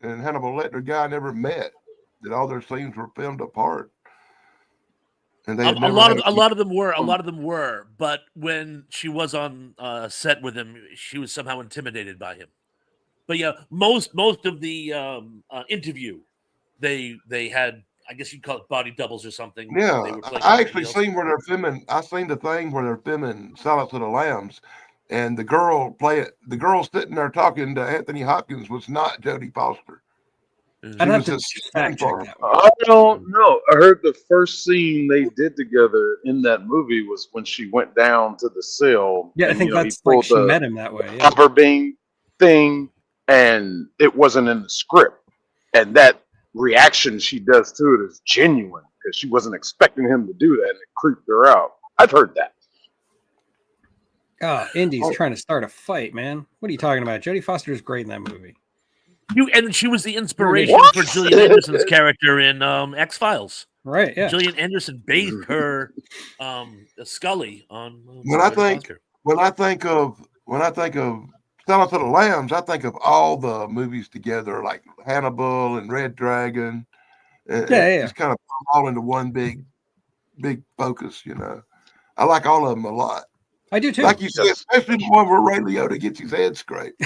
Hannibal Lecter guy never met. That all their scenes were filmed apart. And they a lot of them were, but when she was on set with him, she was somehow intimidated by him. But yeah, most of the interview, they had, I guess you'd call it body doubles or something. Yeah, I actually seen where they're filming. I seen the thing where they're filming Silence of the Lambs, and the girl sitting there talking to Anthony Hopkins was not Jodie Foster. I'd have to fact check that one. I don't know. I heard the first scene they did together in that movie was when she went down to the cell. Yeah, I think that's like she met him that way. Yeah. Upper being thing, and it wasn't in the script. And that reaction she does to it is genuine because she wasn't expecting him to do that, and it creeped her out. I've heard that. Oh, Indy's trying to start a fight, man. What are you talking about? Jodie Foster is great in that movie. And she was the inspiration for Gillian Anderson's character in X-Files. Right, yeah. Gillian Anderson bathed her Scully on when I think of Silence of the Lambs, I think of all the movies together, like Hannibal and Red Dragon. It's kind of all into one big focus, I like all of them a lot. I do too. Like you said, especially the one where Ray Liotta gets his head scraped.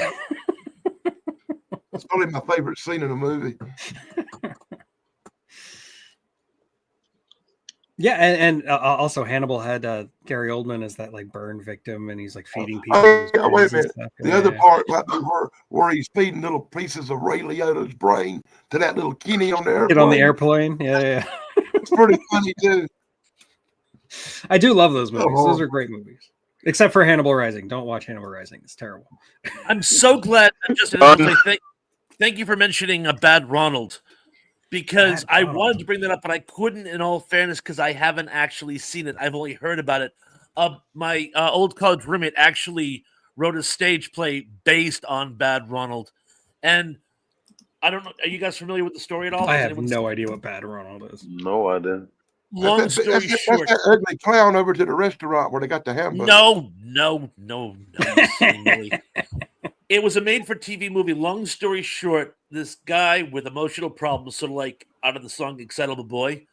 That's probably my favorite scene in the movie. Yeah, and also Hannibal had Gary Oldman as that like burn victim, and he's like feeding people. Yeah, wait a minute. The other part where he's feeding little pieces of Ray Liotta's brain to that little Kenny on the airplane. Get on the airplane. Yeah. It's pretty funny too. I do love those movies. Those are great movies. Except for Hannibal Rising. Don't watch Hannibal Rising. It's terrible. I'm so glad Justin, thank you for mentioning a Bad Ronald. Because I wanted to bring that up, but I couldn't, in all fairness, because I haven't actually seen it. I've only heard about it. My old college roommate actually wrote a stage play based on Bad Ronald. And I don't know, are you guys familiar with the story at all? I have no idea what Bad Ronald is. No idea. Long story short. That's that ugly clown over to the restaurant where they got the hamburger. No. It was a made-for-TV movie. Long story short, this guy with emotional problems, sort of like out of the song Excitable Boy,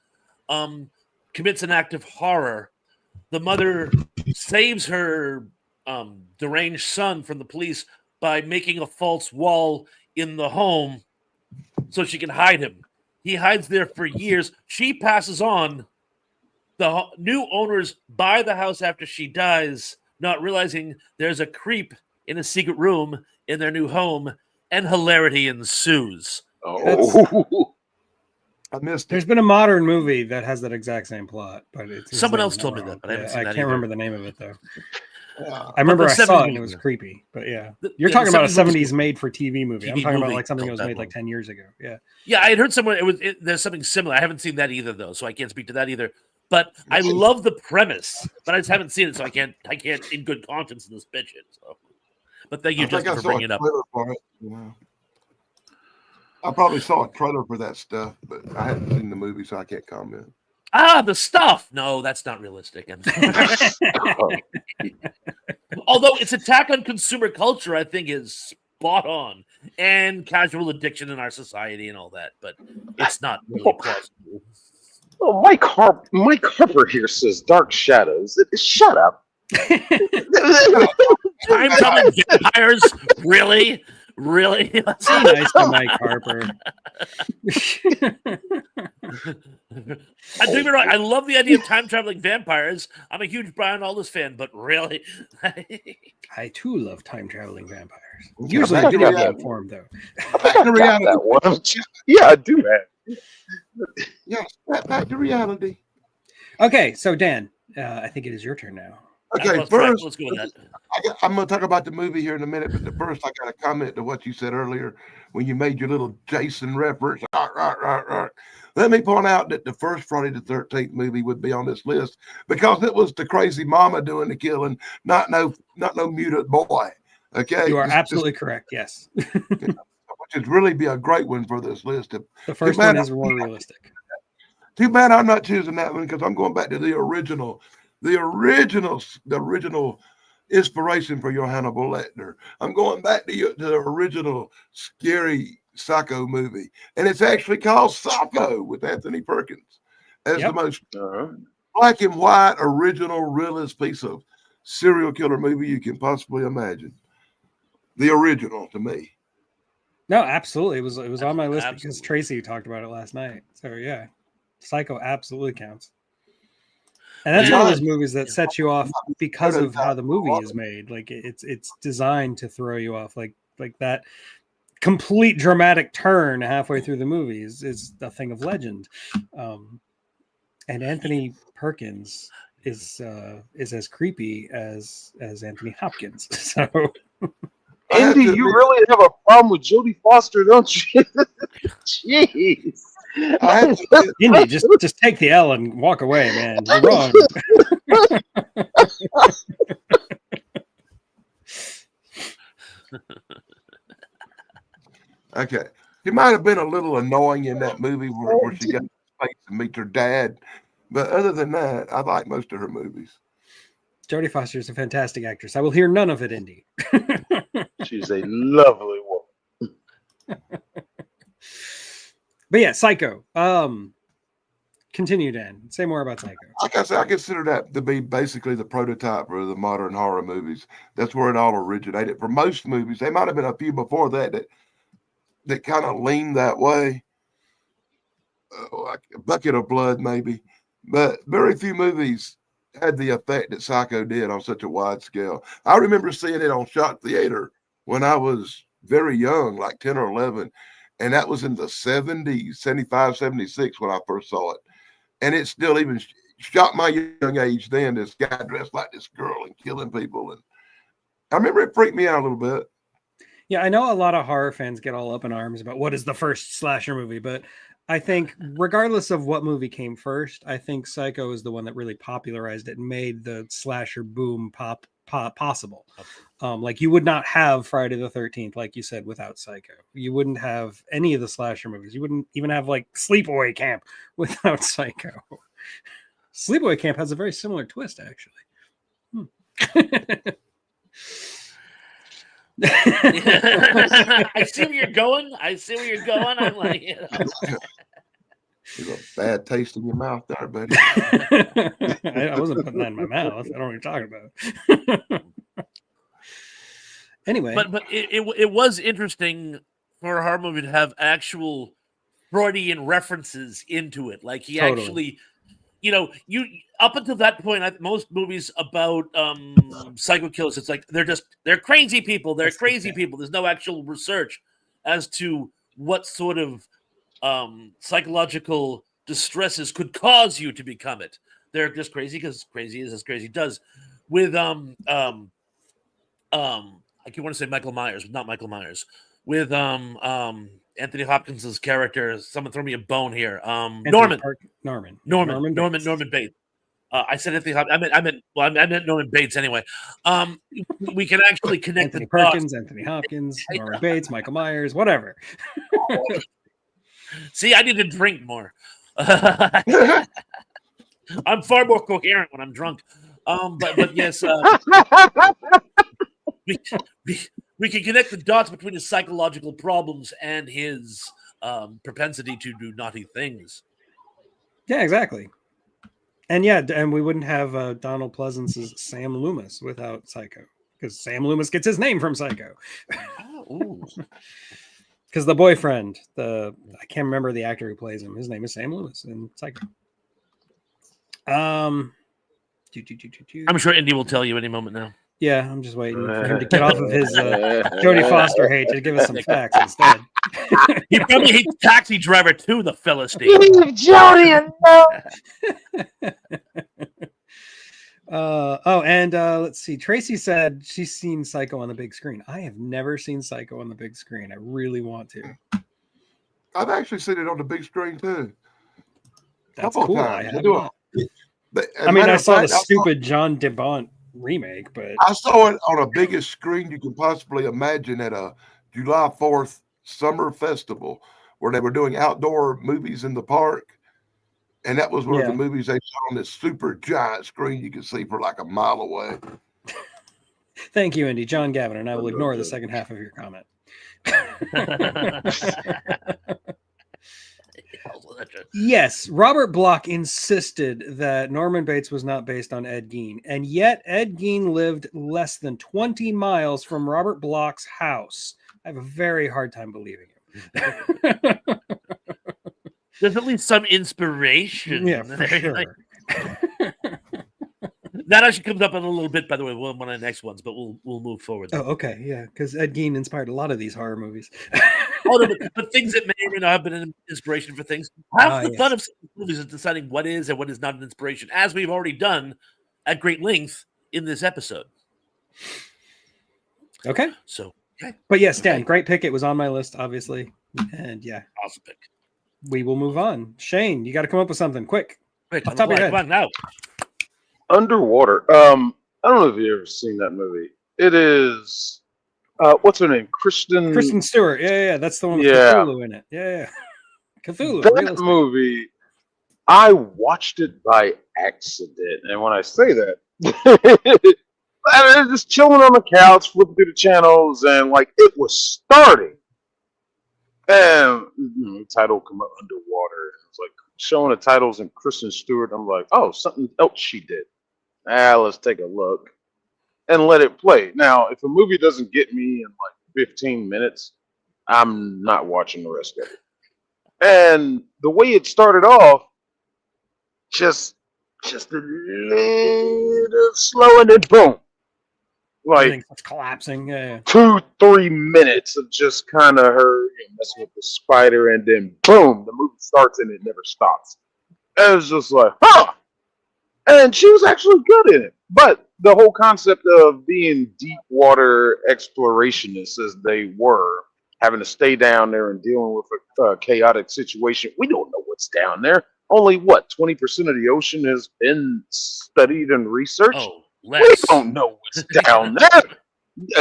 commits an act of horror. The mother saves her deranged son from the police by making a false wall in the home so she can hide him. He hides there for years. She passes on. The new owners buy the house after she dies, not realizing there's a creep in a secret room in their new home, and hilarity ensues. I missed There's it. been a modern movie that has that exact same plot, but it's Someone else told me that, but I haven't seen that can't either. remember the name of it though. Yeah. I remember the I saw it and 70s it was movie. creepy, but yeah. The- You're yeah, the talking about a 70s movie. 70s made for TV movie. I'm TV talking about movie. like something that was That made like one. 10 years ago. Yeah. Yeah, I had heard somewhere there's something similar. I haven't seen that either though, so I can't speak to that either. But I love the premise, but I just haven't seen it, so I can't in good conscience in this bitch it. So, but thank you, I think Justin, I for saw bringing a it up. trailer for it. You know. I probably saw a trailer for that stuff, but I haven't seen the movie, so I can't comment. Ah, the stuff. No, that's not realistic. Although its attack on consumer culture, I think, is spot on, and casual addiction in our society and all that. But it's not really plausible. Oh, Mike Harper here says Dark Shadows. Shut up. Time traveling vampires? Really? Really? Be nice to Mike Harper. Don't get me wrong, I love the idea of time traveling vampires. I'm a huge Brian Aldiss fan, but really, I too love time traveling vampires. Yeah, Usually back to video reality. game form though. Back to Got reality. that one. Yeah, I do that. Yeah, back to reality. Okay, so Dan, I think it is your turn now. Okay, let's first, go with that. I'm going to talk about the movie here in a minute, but first I got to comment to what you said earlier when you made your little Jason reference. Let me point out that the first Friday the 13th movie would be on this list because it was the crazy mama doing the killing, not no mutant boy. Okay, You are absolutely correct. Yes, which would really be a great one for this list. the first one is more realistic. Too bad I'm not choosing that one because I'm going back to the original inspiration for your Hannibal Lecter. I'm going back to the original scary Psycho movie, and it's actually called Psycho with Anthony Perkins as the most black and white original realist piece of serial killer movie you can possibly imagine. The original to me. No, absolutely. It was on my list because Absolutely. Tracy talked about it last night. So yeah, Psycho absolutely counts. And that's one of those movies that sets you off because of how the movie is made. Like it's designed to throw you off. Like that complete dramatic turn halfway through the movie is a thing of legend. And Anthony Perkins is as creepy as Anthony Hopkins. So Andy, you really have a problem with Jodie Foster, don't you? Jeez. Indy, just take the L and walk away, man. You're wrong. Okay. She might have been a little annoying in that movie where she got to space and meet her dad. But other than that, I like most of her movies. Jodie Foster is a fantastic actress. I will hear none of it, Indy. She's a lovely woman. But yeah, Psycho. Continue, Dan. Say more about Psycho. Like I said, I consider that to be basically the prototype for the modern horror movies. That's where it all originated. For most movies, there might have been a few before that kind of leaned that way. Like A Bucket of Blood, maybe. But very few movies had the effect that Psycho did on such a wide scale. I remember seeing it on Shot Theater when I was very young, like 10 or 11. And that was in the 70s, 75, 76 when I first saw it. And it still even shocked my young age then, this guy dressed like this girl and killing people. And I remember it freaked me out a little bit. Yeah, I know a lot of horror fans get all up in arms about what is the first slasher movie, but I think regardless of what movie came first, I think Psycho is the one that really popularized it and made the slasher boom possible. Like you would not have Friday the 13th, like you said, without Psycho. You wouldn't have any of the slasher movies. You wouldn't even have like Sleepaway Camp without Psycho. Sleepaway Camp has a very similar twist, actually. I see where you're going. I'm like, There's a bad taste in your mouth there, buddy. I wasn't putting that in my mouth. I don't know what you're talking about. Anyway, but it was interesting for a horror movie to have actual Freudian references into it. Like he actually, you up until that point, most movies about psycho killers, it's like they're crazy people. They're crazy people. There's no actual research as to what sort of psychological distresses could cause you to become it. They're just crazy because crazy is as crazy does. With I keep want to say Michael Myers, not Michael Myers. With Anthony Hopkins' character, someone throw me a bone here. Norman Bates. I said Anthony Hopkins. I meant Norman Bates anyway. We can actually connect Anthony the dots. Perkins, Anthony Hopkins, Norman Bates, Michael Myers, whatever. See, I need to drink more. I'm far more coherent when I'm drunk. But yes, we can connect the dots between his psychological problems and his propensity to do naughty things. Yeah, exactly. And we wouldn't have Donald Pleasance's Sam Loomis without Psycho, because Sam Loomis gets his name from Psycho. Because the boyfriend, I can't remember the actor who plays him. His name is Sam Loomis in Psycho. I'm sure Indy will tell you any moment now. Yeah, I'm just waiting for him to get off of his Jodie Foster hate to give us some facts instead. He probably hates Taxi Driver too, the Philistine. Leave Jody alone. Let's see. Tracy said she's seen Psycho on the big screen. I have never seen Psycho on the big screen. I really want to. I've actually seen it on the big screen too. That's Couple cool. times. I have not. I saw the stupid John DeBont remake, but I saw it on a biggest screen you can possibly imagine at a July 4th summer festival where they were doing outdoor movies in the park. And that was one of the movies they shot on this super giant screen you could see for like a mile away. Thank you, Indy. John Gavin, and I will ignore the second half of your comment. Yes, Robert Bloch insisted that Norman Bates was not based on Ed Gein, and yet Ed Gein lived less than 20 miles from Robert Bloch's house. I have a very hard time believing it. There's at least some inspiration. Yeah, for sure. That actually comes up in a little bit, by the way, one of the next ones, but we'll move forward. Oh, okay, yeah, because Ed Gein inspired a lot of these horror movies. But things that may or may not have been an inspiration for things. Half the fun of movies is deciding what is and what is not an inspiration, as we've already done at great length in this episode. Okay. So, okay. But yes, Dan, great pick. It was on my list, obviously. And yeah. Awesome pick. We will move on. Shane, you got to come up with something quick. Quick, on top of your head. Come on now. Underwater. I don't know if you've ever seen that movie. It is what's her name? Kristen Stewart. Yeah. That's the one with Cthulhu in it. Yeah. Cthulhu. That movie, I watched it by accident. And when I say that, I was just chilling on the couch, flipping through the channels, and like it was starting. And the title come up, Underwater. It's like showing the titles and Kristen Stewart. I'm like, oh, something else she did. Let's take a look and let it play. Now, if a movie doesn't get me in like 15 minutes, I'm not watching the rest of it. And the way it started off, just a little slow, and then boom. Like it's collapsing. Yeah. 2-3 minutes of just kind of her messing with the spider, and then boom, the movie starts and it never stops. And it was just like, huh. And she was actually good in it. But the whole concept of being deep water explorationists, as they were, having to stay down there and dealing with a chaotic situation, we don't know what's down there. Only 20% of the ocean has been studied and researched. Oh. We don't know what's down there.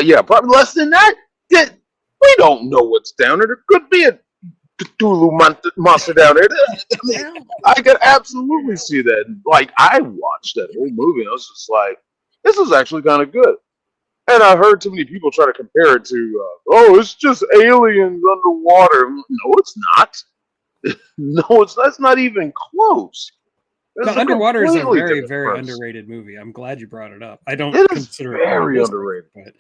Yeah, probably less than that. We don't know what's down there. There could be a Cthulhu monster down there. I mean, I could absolutely see that. Like, I watched that whole movie, and I was just like, this is actually kind of good. And I heard too many people try to compare it to, it's just aliens underwater. No, it's not. No, that's not even close. Underwater is a very, very underrated movie. I'm glad you brought it up. I don't consider it very underrated, but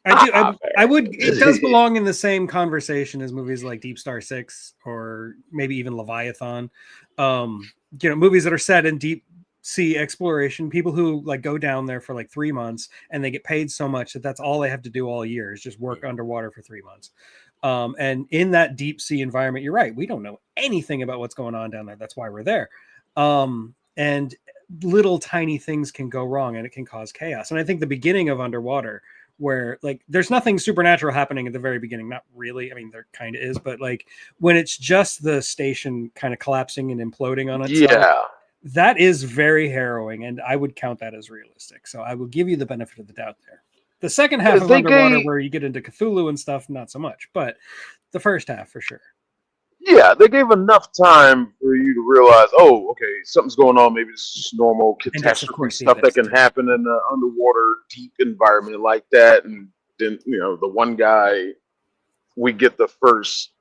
I would. It does belong in the same conversation as movies like Deep Star 6 or maybe even Leviathan. Movies that are set in deep sea exploration. People who like go down there for like 3 months and they get paid so much that that's all they have to do all year is just work underwater for 3 months. And in that deep sea environment, you're right. We don't know anything about what's going on down there. That's why we're there. And little tiny things can go wrong and it can cause chaos. And I think the beginning of Underwater, where like there's nothing supernatural happening at the very beginning, not really. I mean, there kind of is, but like when it's just the station kind of collapsing and imploding on itself, that is very harrowing. And I would count that as realistic. So I will give you the benefit of the doubt there. The second half of Underwater, where you get into Cthulhu and stuff, not so much, but the first half for sure. Yeah, they gave enough time for you to realize, oh, okay, something's going on. Maybe it's just normal catastrophe stuff that can happen in an underwater deep environment like that. And then, the one guy, we get the first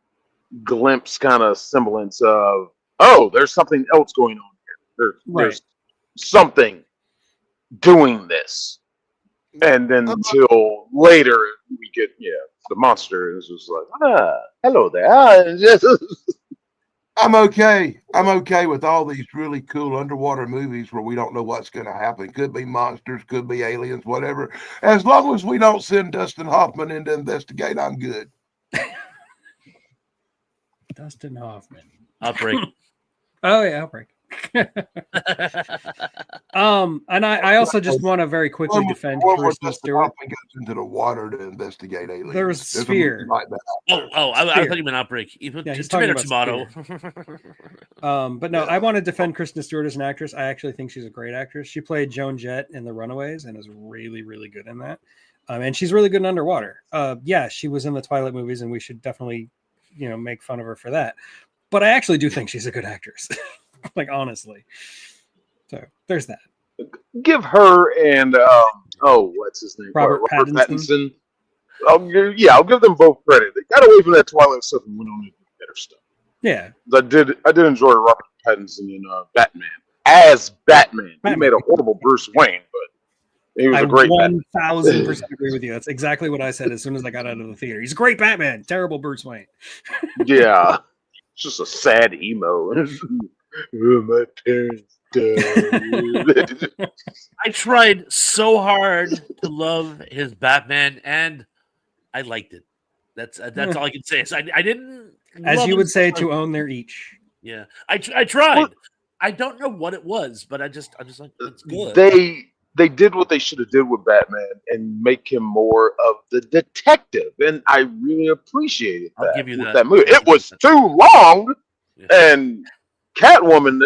glimpse, kind of semblance of, oh, there's something else going on here. There's something doing this. And then until later, we get, the monster is just like, hello there. I'm okay. I'm okay with all these really cool underwater movies where we don't know what's going to happen. Could be monsters, could be aliens, whatever. As long as we don't send Dustin Hoffman in to investigate, I'm good. Dustin Hoffman. Outbreak. Oh, yeah, Outbreak. And I also just want to very quickly defend Kristen Stewart. Goes into the water to investigate aliens. There was Sphere. Like I thought you meant Outbreak. He's talking about tomato. But no, I want to defend Kristen Stewart as an actress. I actually think she's a great actress. She played Joan Jett in The Runaways and is really, really good in that. And she's really good in Underwater. Yeah, she was in the Twilight movies, and we should definitely, make fun of her for that. But I actually do think she's a good actress. Like, honestly. So there's that. Give her and what's his name? Robert Pattinson. I'll give them both credit. They got away from that Twilight stuff and went on to do better stuff. Yeah. I did enjoy Robert Pattinson in Batman. As Batman. He made a horrible Bruce Wayne, but he was a great Batman. 1000% agree with you. That's exactly what I said as soon as I got out of the theater. He's a great Batman. Terrible Bruce Wayne. Yeah. It's just a sad emo. My parents died. I tried so hard to love his Batman, and I liked it. That's all I can say. So I didn't, as you would say, to own their each. Yeah, I tried. Well, I don't know what it was, but I just like, it's good. They did what they should have did with Batman and make him more of the detective, and I really appreciated that. I'll give you that movie. It was too long, and Catwoman,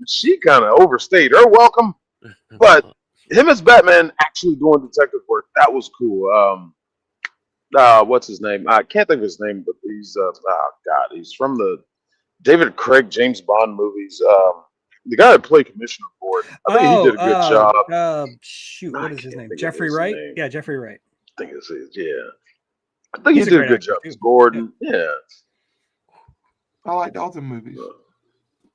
she kind of overstayed her welcome, but him as Batman actually doing detective work, that was cool. What's his name? I can't think of his name, but he's he's from the David Craig James Bond movies. The guy that played Commissioner Ford. I think he did a good job. What is his name? Jeffrey Wright? Yeah, Jeffrey Wright. I think it's his, I think he did a good job as Gordon. Yeah. I liked all the movies.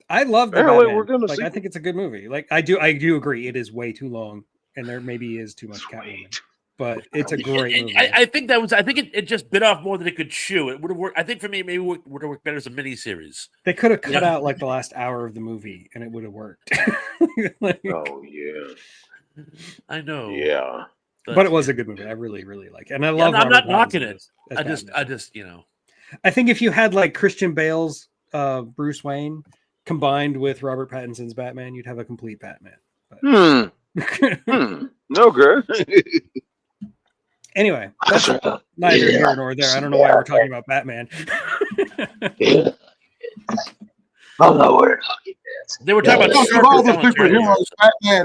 I love the Batman. I think it's a good movie. Like I do agree. It is way too long, and there maybe is too much Catwoman. But it's a great movie. I think it just bit off more than it could chew. It would have worked. I think for me, maybe it would have worked better as a miniseries. They could have cut out like the last hour of the movie, and it would have worked. Oh yeah, I know. Yeah, but it was a good movie. I really, really like it, and I love. I'm not knocking it. I just I think if you had like Christian Bale's Bruce Wayne combined with Robert Pattinson's Batman, you'd have a complete Batman. No good. Anyway, that's neither here nor there. I don't know why we're talking about Batman. I don't know what we're talking about. They were talking about all the superheroes. Batman,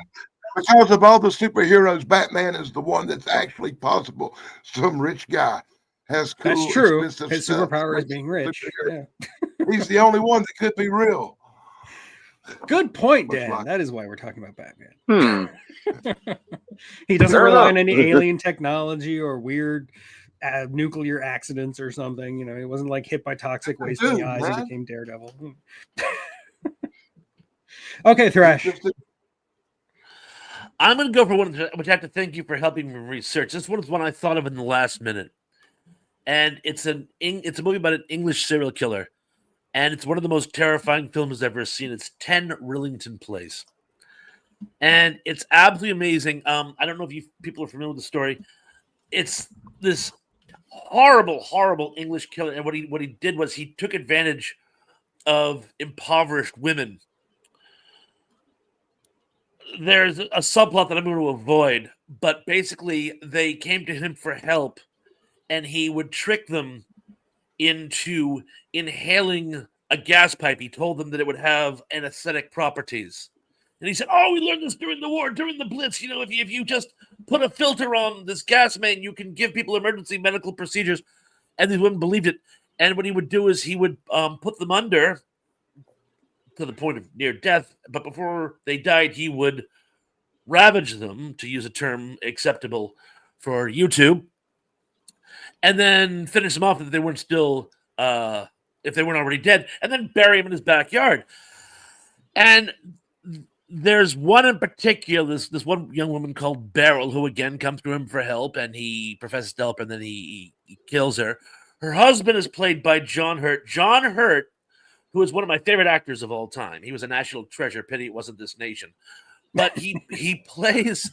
because of all the superheroes, Batman is the one that's actually possible. Some rich guy has cool, that's true. His stuff. Superpower is being rich. Yeah. He's the only one that could be real. Good point, Dan. That is why we're talking about Batman. He doesn't rely on any alien technology or weird nuclear accidents or something. He wasn't like hit by toxic waste in the eyes and became Daredevil. Okay, Thrash. I'm going to go for one, which I have to thank you for helping me research. This one is one I thought of in the last minute. And it's a movie about an English serial killer. And it's one of the most terrifying films I've ever seen. It's 10 Rillington Place. And it's absolutely amazing. I don't know if people are familiar with the story. It's this horrible English killer. And what he did was he took advantage of impoverished women. There's a subplot that I'm going to avoid, but basically they came to him for help, and he would trick them into inhaling a gas pipe. He told them that it would have anesthetic properties. And he said, "Oh, we learned this during the war, during the Blitz. You know, if you just put a filter on this gas main, you can give people emergency medical procedures." And these women believed it. And what he would do is he would put them under to the point of near death. But before they died, he would ravage them, to use a term acceptable for YouTube, and then finish them off if they weren't still, if they weren't already dead, and then bury them in his backyard. And there's one in particular, this one young woman called Beryl, who again comes to him for help, and he professes to help her, and then he kills her. Her husband is played by John Hurt. John Hurt, who is one of my favorite actors of all time. He was a national treasure. Pity it wasn't This Nation. But he plays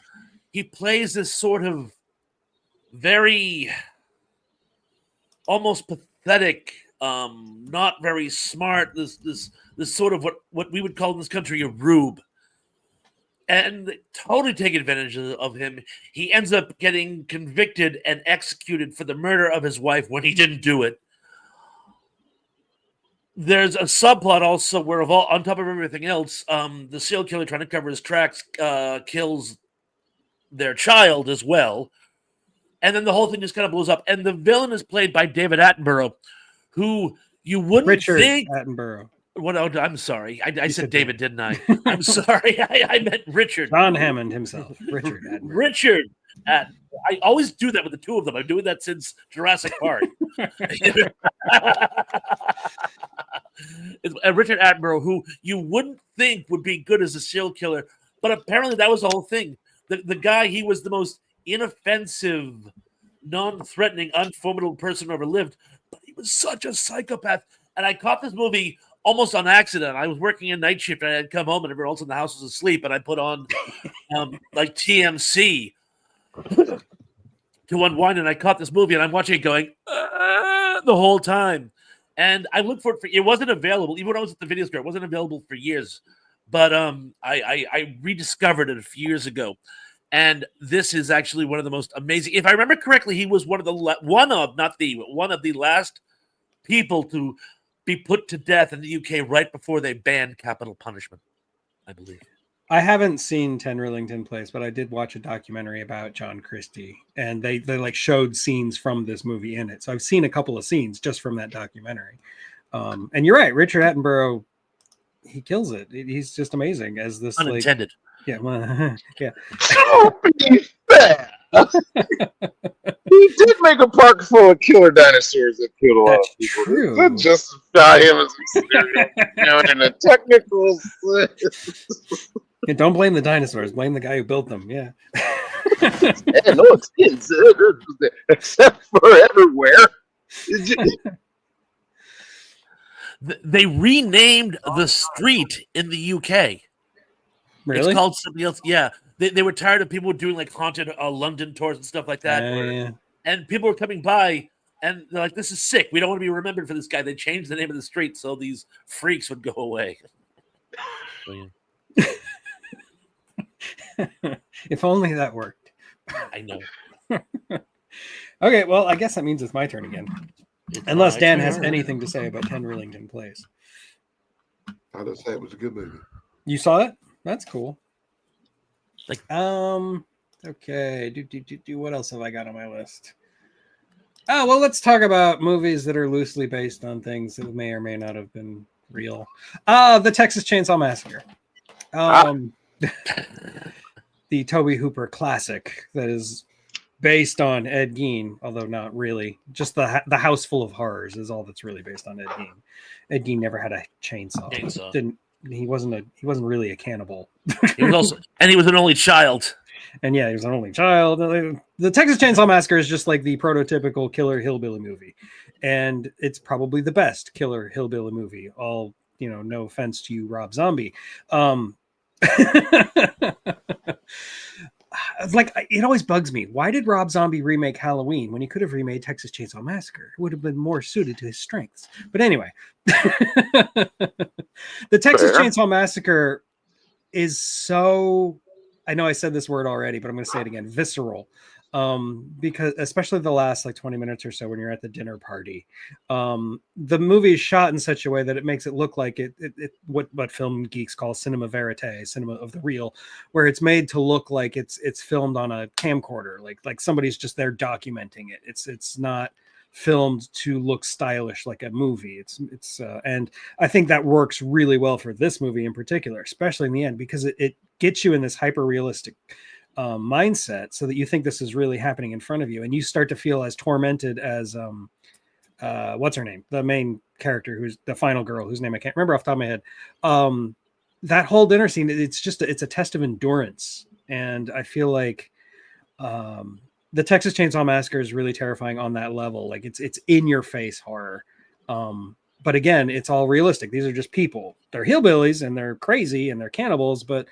this sort of very almost pathetic, not very smart, this sort of what we would call in this country a rube. And they totally take advantage of him. He ends up getting convicted and executed for the murder of his wife when he didn't do it. There's a subplot also where, on top of everything else, the serial killer trying to cover his tracks kills their child as well. And then the whole thing just kind of blows up. And the villain is played by David Attenborough, who you wouldn't think... Attenborough. What? Oh, I'm sorry. I said David, didn't I? I'm sorry. I meant Richard. John Hammond himself. Richard Attenborough. Richard Attenborough. I always do that with the two of them. I'm doing that since Jurassic Park. Richard Attenborough, who you wouldn't think would be good as a serial killer, but apparently that was the whole thing. The guy, he was the most inoffensive, non-threatening, unformidable person who ever lived, but he was such a psychopath. And I caught this movie almost on accident. I was working a night shift, and I had come home, and everyone else in the house was asleep, and I put on like TMC to unwind, and I caught this movie, and I'm watching it going the whole time. And I looked for it. It wasn't available. Even when I was at the video store, it wasn't available for years. But I rediscovered it a few years ago. And this is actually one of the most amazing. If I remember correctly, he was one of the last people to be put to death in the UK right before they banned capital punishment, I believe. I haven't seen 10 Rillington Place, but I did watch a documentary about John Christie, and they like showed scenes from this movie in it. So I've seen a couple of scenes just from that documentary. And you're right, Richard Attenborough, he kills it. He's just amazing as this Unintended. Yeah, well, yeah. Don't be fair. He did make a park full of killer dinosaurs that killed a lot of people. True. That justify him as a serial killer in a technical sense. Yeah, don't blame the dinosaurs. Blame the guy who built them. Yeah. Yeah, no expense, except for everywhere. They renamed the street in the UK. Really? It's called something else. Yeah. They were tired of people doing like haunted London tours and stuff like that. Yeah. And people were coming by and they're like, this is sick. We don't want to be remembered for this guy. They changed the name of the street so these freaks would go away. So, yeah. If only that worked. I know. Okay, well, I guess that means it's my turn again. Unless Dan has anything to say about 10 Rillington Place. I just say it was a good movie. You saw it? That's cool. Like, okay. Do what else have I got on my list? Oh, well, let's talk about movies that are loosely based on things that may or may not have been real. The Texas Chainsaw Massacre. The Tobe Hooper classic that is based on Ed Gein, although not really. Just the House Full of Horrors is all that's really based on Ed Gein. Ed Gein never had a chainsaw. He wasn't really a cannibal. He was an only child. And yeah, he was an only child. The Texas Chainsaw Massacre is just like the prototypical killer hillbilly movie. And it's probably the best killer hillbilly movie. All, no offense to you, Rob Zombie. like, it always bugs me. Why did Rob Zombie remake Halloween when he could have remade Texas Chainsaw Massacre? It would have been more suited to his strengths. But anyway, the Texas Fair. Chainsaw Massacre is so, I know I said this word already, but I'm going to say it again, visceral. Because especially the last like 20 minutes or so when you're at the dinner party, the movie is shot in such a way that it makes it look like it what film geeks call cinema verite, cinema of the real, where it's made to look like it's filmed on a camcorder, like somebody's just there documenting it. It's not filmed to look stylish like a movie. It's and I think that works really well for this movie in particular, especially in the end, because it gets you in this hyper realistic mindset so that you think this is really happening in front of you, and you start to feel as tormented as what's her name, the main character, who's the final girl whose name I can't remember off the top of my head. That whole dinner scene, it's a test of endurance, and I feel like the Texas Chainsaw Massacre is really terrifying on that level. Like it's in your face horror, but again, it's all realistic. These are just people. They're hillbillies and they're crazy and they're cannibals, but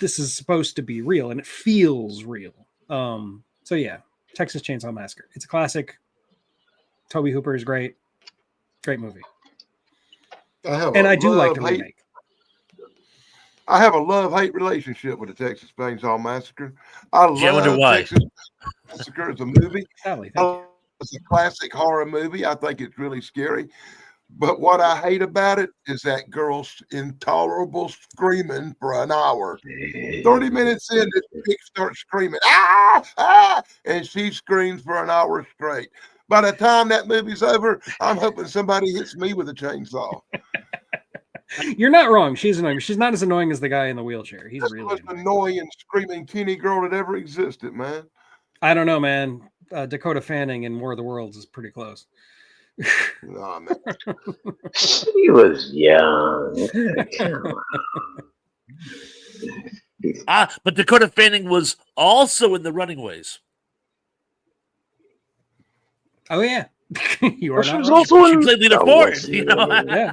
this is supposed to be real and it feels real. So yeah, Texas Chainsaw Massacre. It's a classic. Toby Hooper is great. Great movie. I do like the remake. I have a love-hate relationship with the Texas Chainsaw Massacre. I love Texas Massacre as a movie. It's a classic horror movie. I think it's really scary. But what I hate about it is that girl's intolerable screaming for an hour. 30 minutes in, this pig starts screaming, ah, ah, and she screams for an hour straight. By the time that movie's over, I'm hoping somebody hits me with a chainsaw. You're not wrong. She's annoying. She's not as annoying as the guy in the wheelchair. He's That's really the most annoying and screaming teeny girl that ever existed, man. I don't know, man. Dakota Fanning in War of the Worlds is pretty close. Nah, man. She was young. But Dakota Fanning was also in The Running Ways. Oh yeah, you are. She not was wrong. also in. She played Lita Ford. You know? Yeah.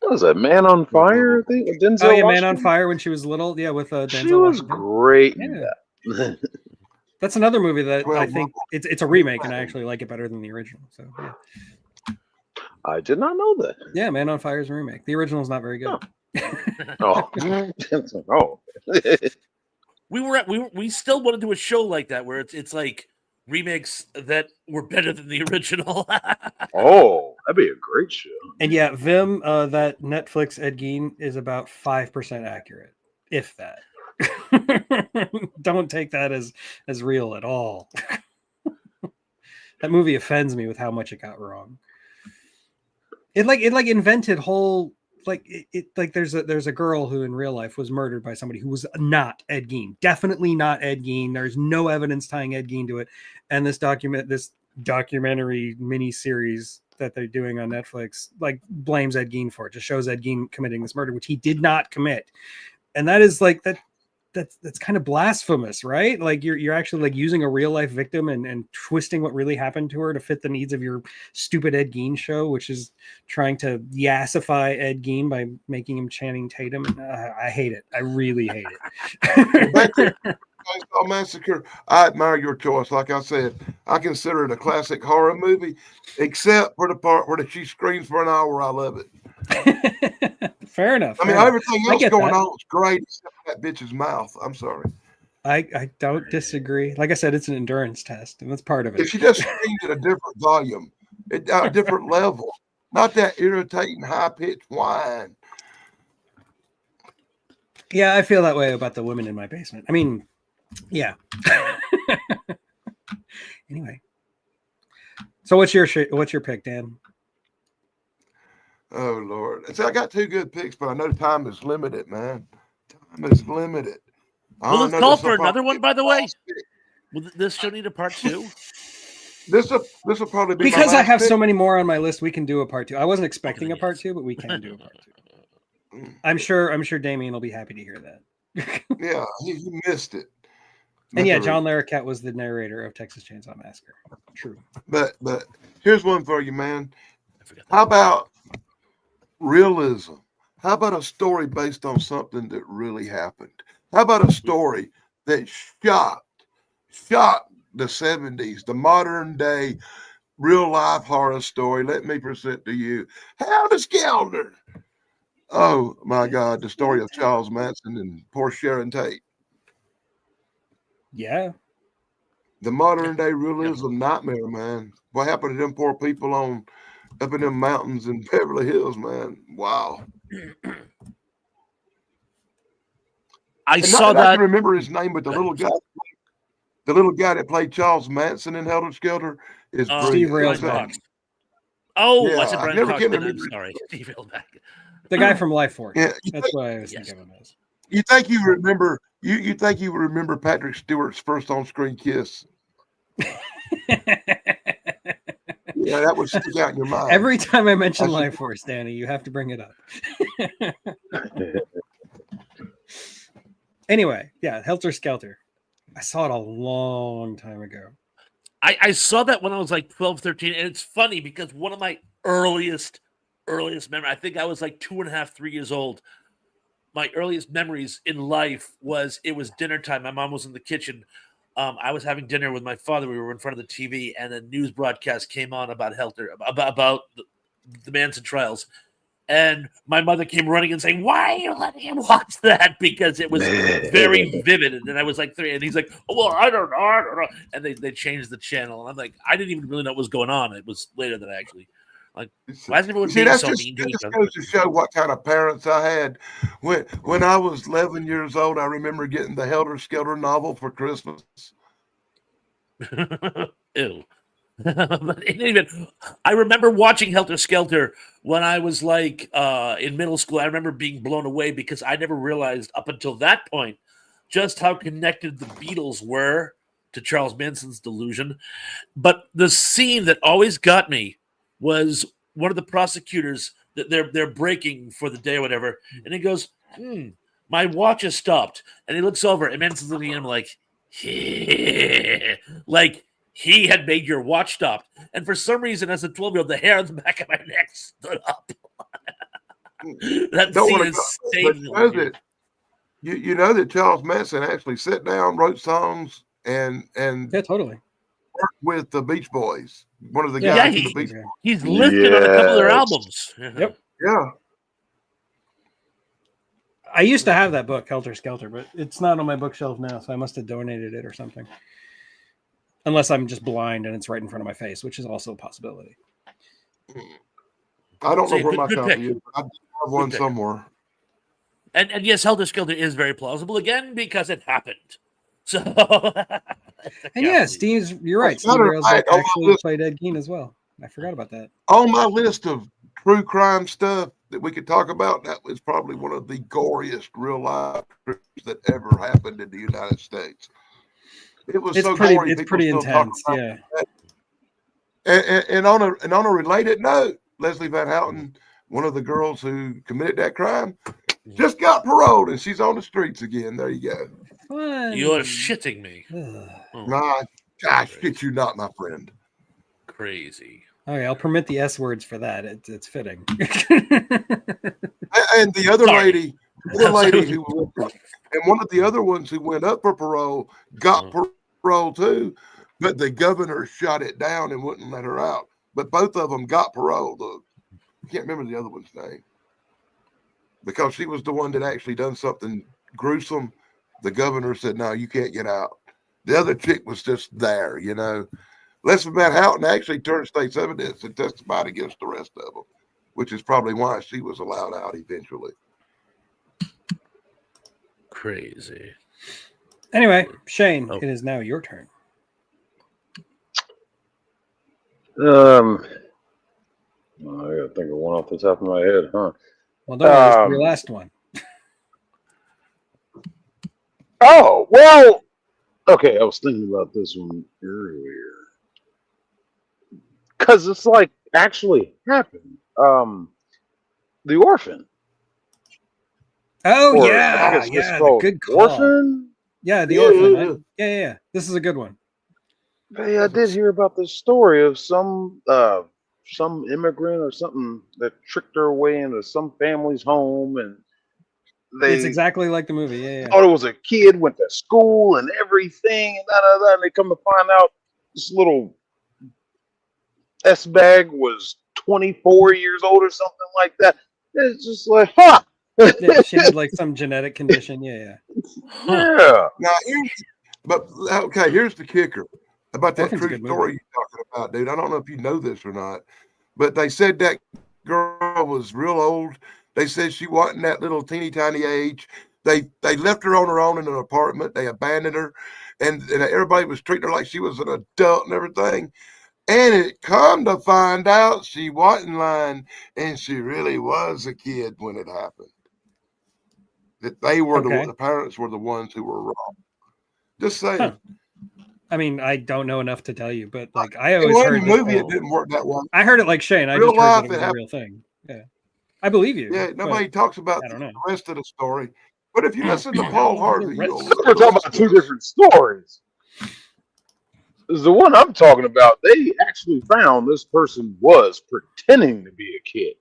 What was that, Man on Fire? I think. Denzel Oh yeah, Washington? Man on Fire when she was little. Yeah, with Denzel. She was Washington. great. Yeah. That's another movie that Well, I think it's a remake, and I actually like it better than the original. So yeah. I did not know that. Yeah, Man on Fire is a remake. The original is not very good. Oh, oh. We still want to do a show like that where it's like remakes that were better than the original. Oh, that'd be a great show. And yeah, Vim, that Netflix Ed Gein is about 5% accurate, if that. Don't take that as real at all. That movie offends me with how much it got wrong. It invented whole there's a girl who in real life was murdered by somebody who was not Ed Gein, definitely not Ed Gein. There's no evidence tying Ed Gein to it, and this documentary mini series that they're doing on Netflix like blames Ed Gein for it. Just shows Ed Gein committing this murder, which he did not commit, and that is like that. That's kind of blasphemous, right? Like you're actually like using a real life victim and twisting what really happened to her to fit the needs of your stupid Ed Gein show, which is trying to yassify Ed Gein by making him Channing Tatum. I hate it. I really hate it. Chainsaw Massacre, I admire your choice. Like I said, I consider it a classic horror movie, except for the part where she screams for an hour. I love it. Fair enough. I mean, everything else going on is great except that bitch's mouth. I'm sorry. I don't disagree. Like I said, it's an endurance test, and that's part of it. If she just screamed at a different volume, at a different level, not that irritating high-pitched whine. Yeah, I feel that way about the women in my basement. I mean, yeah. Anyway, so what's your pick, Dan? Oh Lord! See, I got two good picks, but I know time is limited, man. Time is limited. Will this call for another one, by the way? Will this show need a part 2? This will probably be because I have so many more on my list. We can do a part 2. I wasn't expecting a part 2, but we can do a part 2. I'm sure Damien will be happy to hear that. Yeah, he missed it. And yeah, John Larroquette was the narrator of Texas Chainsaw Massacre. True. But here's one for you, man. How about realism? How about a story based on something that really happened? How about a story that shocked the 70s, the modern day real life horror story. Let me present to you Helter Skelter. Oh my God, the story of Charles Manson and poor Sharon Tate. Yeah. The modern day realism nightmare, man. What happened to them poor people up in them mountains in Beverly Hills, man? Wow. I saw that. I can remember his name, but the little guy that played Charles Manson in Helter Skelter is Steve brilliant. Railsback. Oh, Yeah, I said I Brian never Cox. can Then remember. I'm sorry, Steve Railsback. The guy from Life Force. Yeah, That's what I was thinking of him as. You think you remember? You think you remember Patrick Stewart's first on-screen kiss? Yeah, that would stick out in your mind. Every time I mention Life Force, Danny, you have to bring it up. Anyway, yeah, Helter Skelter. I saw it a long time ago. I saw that when I was like 12, 13, and it's funny because one of my earliest memories, I think I was like 2.5, 3 years old. My earliest memories in life was it was dinner time. My mom was in the kitchen. I was having dinner with my father. We were in front of the TV, and a news broadcast came on about about the Manson trials. And my mother came running and saying, "Why are you letting him watch that?" Because it was very vivid. And then I was like 3, and he's like, "Oh, well, I don't know." And they changed the channel, and I'm like, I didn't even really know what was going on. It was later that I actually like. Why is everyone being so mean to each other? Goes to show what kind of parents I had. When I was 11 years old, I remember getting the Helter Skelter novel for Christmas. Ew. But in any event, I remember watching Helter Skelter when I was like in middle school. I remember being blown away because I never realized up until that point just how connected the Beatles were to Charles Manson's delusion. But the scene that always got me was one of the prosecutors that they're breaking for the day or whatever, and he goes, my watch has stopped, and he looks over, and Manson's looking at him like, like he had made your watch stop. And for some reason, as a 12-year-old, the hair on the back of my neck stood up. That scene is staying. You know that Charles Manson actually sat down, wrote songs, and yeah, totally worked with the Beach Boys. One of the guys in the Beach Boys. He's listed on a couple of their albums. Yep. Yeah. I used to have that book, Helter Skelter, but it's not on my bookshelf now, so I must have donated it or something. Unless I'm just blind and it's right in front of my face, which is also a possibility. I don't know where my copy is. I have one somewhere. And yes, Helter Skelter is very plausible again because it happened. So, and yeah, you're right. Steve Railsback actually played Ed Gein as well. I forgot about that. On my list of true crime stuff that we could talk about, that was probably one of the goriest real life that ever happened in the United States. It was so gory. It's pretty intense, yeah. And on a related note, Leslie Van Houten, one of the girls who committed that crime, just got paroled, and she's on the streets again. There you go. Fun. You're shitting me. Nah, I shit you not, my friend. Crazy. Okay, I'll permit the S words for that. It's fitting. And the other lady who went, and one of the other ones who went up for parole got parole too, but the governor shot it down and wouldn't let her out. But both of them got parole. I can't remember the other one's name because she was the one that actually done something gruesome. The governor said, "No, you can't get out." The other chick was just there, you know. Leslie Van Houten actually turned state's evidence and testified against the rest of them, which is probably why she was allowed out eventually. Crazy. Anyway, Shane, it is now your turn. I gotta think of one off the top of my head, huh? Well, don't worry, it's your last one. Oh, well, okay, I was thinking about this one earlier. Because it's like actually happened. The Orphan. Oh, Or, yeah, the good call. Orphan? Yeah, The Orphan. Yeah. This is a good one. Hey, I did hear about this story of some immigrant or something that tricked her way into some family's home, and It's exactly like the movie. Yeah. thought it was a kid, went to school and everything, and they come to find out this little S bag was 24 years old or something like that. It's just like, huh? Yeah, she had like some genetic condition. Yeah. Yeah. Now, here's the kicker about that Orphan's a true good story movie. you're talking about, dude. I don't know if you know this or not, but they said that girl was real old. They said she wasn't that little teeny tiny age. They left her on her own in an apartment. They abandoned her, and everybody was treating her like she was an adult and everything. And it come to find out she wasn't lying, and she really was a kid when it happened. That they were the parents were the ones who were wrong. Just saying. Huh. I mean, I don't know enough to tell you, but like I always heard the movie, it didn't work that way. I heard it like Shane. I Real just heard life, that it was a real thing. Yeah, I believe you. Yeah, nobody talks about I don't know. the rest of the story. But if you listen to Paul Harvey, we're talking about two different stories. The one I'm talking about, they actually found this person was pretending to be a kid.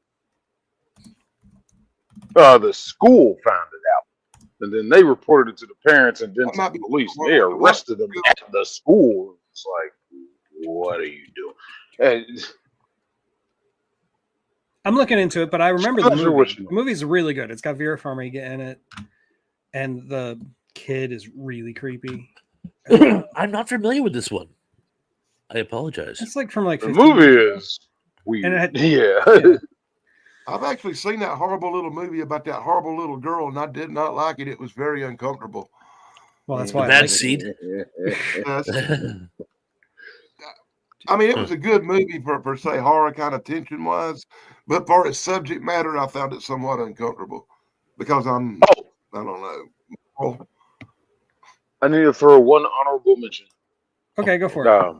The school found it out, and then they reported it to the parents and then to the police. They arrested them at the school. It's like, what are you doing? And I'm looking into it, but I remember the movie. Sure The movie's really good. It's got Vera Farmiga in it, and the kid is really creepy. I'm not familiar with this one. I apologize. It's like from like the movie is weird. And yeah. I've actually seen that horrible little movie about that horrible little girl, and I did not like it. It was very uncomfortable. Well, that's why. Bad Seed. I mean, it was a good movie per se, horror kind of tension wise, but for its subject matter, I found it somewhat uncomfortable because I don't know. I need to throw one honorable mention. Okay, go for it.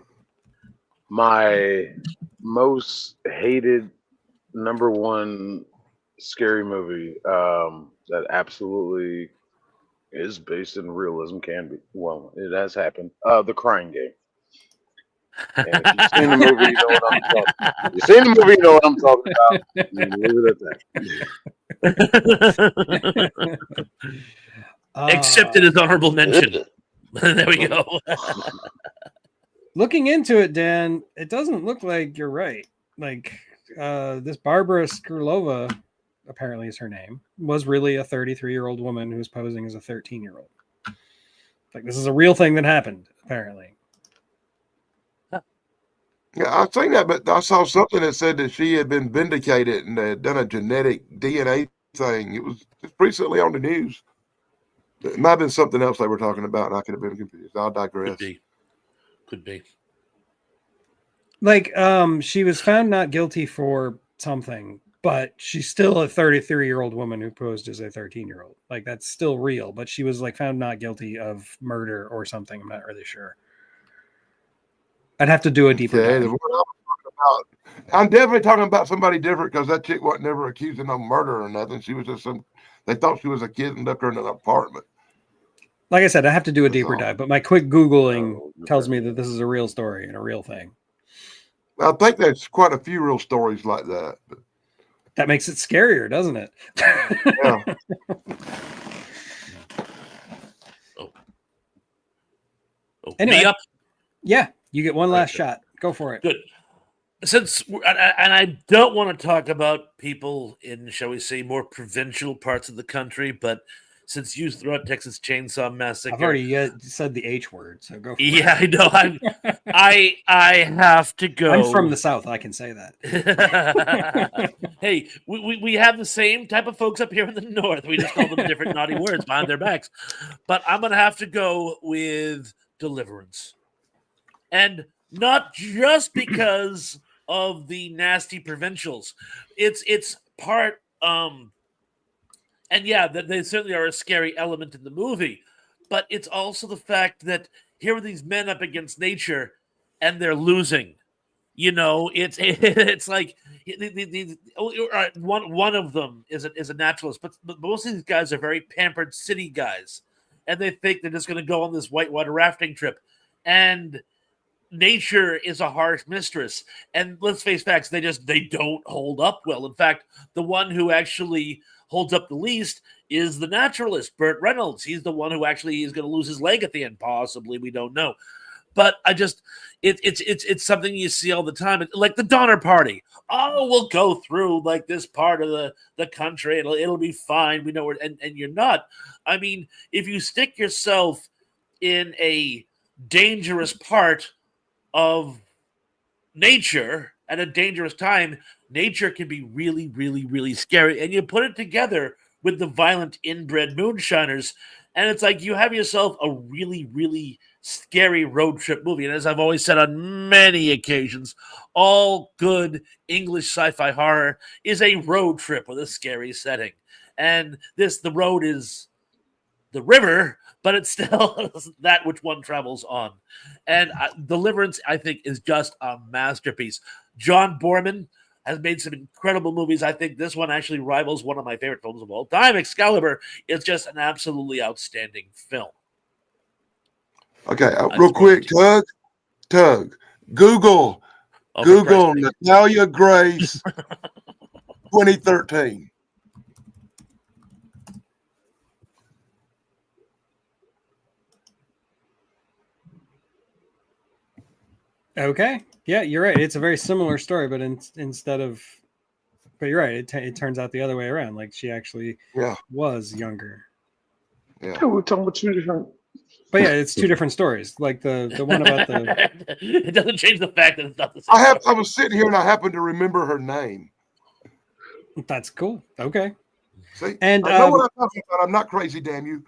My most hated number one scary movie that absolutely is based in realism can be. Well, it has happened. The Crying Game. And if you've seen the movie, you know what I'm talking about. If you've seen the movie, you know what I'm talking about. Leave it at that. Accepted as honorable mention. There we go. Looking into it, Dan, it doesn't look like you're right. Like this Barbara Skrylova, apparently is her name, was really a 33-year-old woman who was posing as a 13-year-old. Like this is a real thing that happened, apparently. Yeah, I've seen that, but I saw something that said that she had been vindicated and had done a genetic DNA thing. It was just recently on the news. It might have been something else they were talking about, and I could have been confused. I'll digress. Could be. Like, she was found not guilty for something, but she's still a 33-year-old woman who posed as a 13-year-old. Like, that's still real, but she was like found not guilty of murder or something. I'm not really sure. I'd have to do a deeper dive. I'm definitely talking about somebody different because that chick wasn't never accused of no murder or nothing. She was just they thought she was a kid and left her in an apartment. Like I said, I have to do a deeper dive, but my quick Googling tells me that this is a real story and a real thing. I think there's quite a few real stories like that. But that makes it scarier, doesn't it? Yeah. Anyway, me up? Yeah, you get one last shot. Go for it. Good. Since and I don't want to talk about people in, shall we say, more provincial parts of the country, but since you threw out Texas Chainsaw Massacre, I've already said the H word, so go for it. Yeah, I know. I have to go. I'm from the South. I can say that. Hey, we have the same type of folks up here in the North. We just call them different naughty words behind their backs. But I'm going to have to go with Deliverance. And not just because of the nasty provincials. It's part and yeah, they certainly are a scary element in the movie, but it's also the fact that here are these men up against nature and they're losing. You know, it's like one of them is a naturalist, but most of these guys are very pampered city guys, and they think they're just going to go on this whitewater rafting trip, and nature is a harsh mistress, and let's face facts, they don't hold up well. In fact, the one who actually holds up the least is the naturalist, Burt Reynolds. He's the one who actually is going to lose his leg at the end, possibly. We don't know. But I just, it's something you see all the time, like the Donner Party. Oh, we'll go through like this part of the country. It'll be fine. We know where, and you're not. I mean, if you stick yourself in a dangerous part of nature at a dangerous time, nature can be really, really, really scary. And you put it together with the violent inbred moonshiners, and it's like you have yourself a really, really scary road trip movie. And as I've always said on many occasions, all good English sci-fi horror is a road trip with a scary setting. And the road is the river, but it's still that which one travels on. And Deliverance, I think, is just a masterpiece. John Boorman has made some incredible movies. I think this one actually rivals one of my favorite films of all time. Excalibur is just an absolutely outstanding film. Okay, real quick, Tug, Google Natalia Grace 2013. Okay. Yeah, you're right. It's a very similar story, but but you're right. It turns out the other way around. Like she actually was younger. Yeah, we're talking about two different. But yeah, it's two different stories. Like the one about the. It doesn't change the fact that it's not the same. I was sitting here and I happened to remember her name. That's cool. Okay. See, and I know what I'm talking about. I'm not crazy, damn you.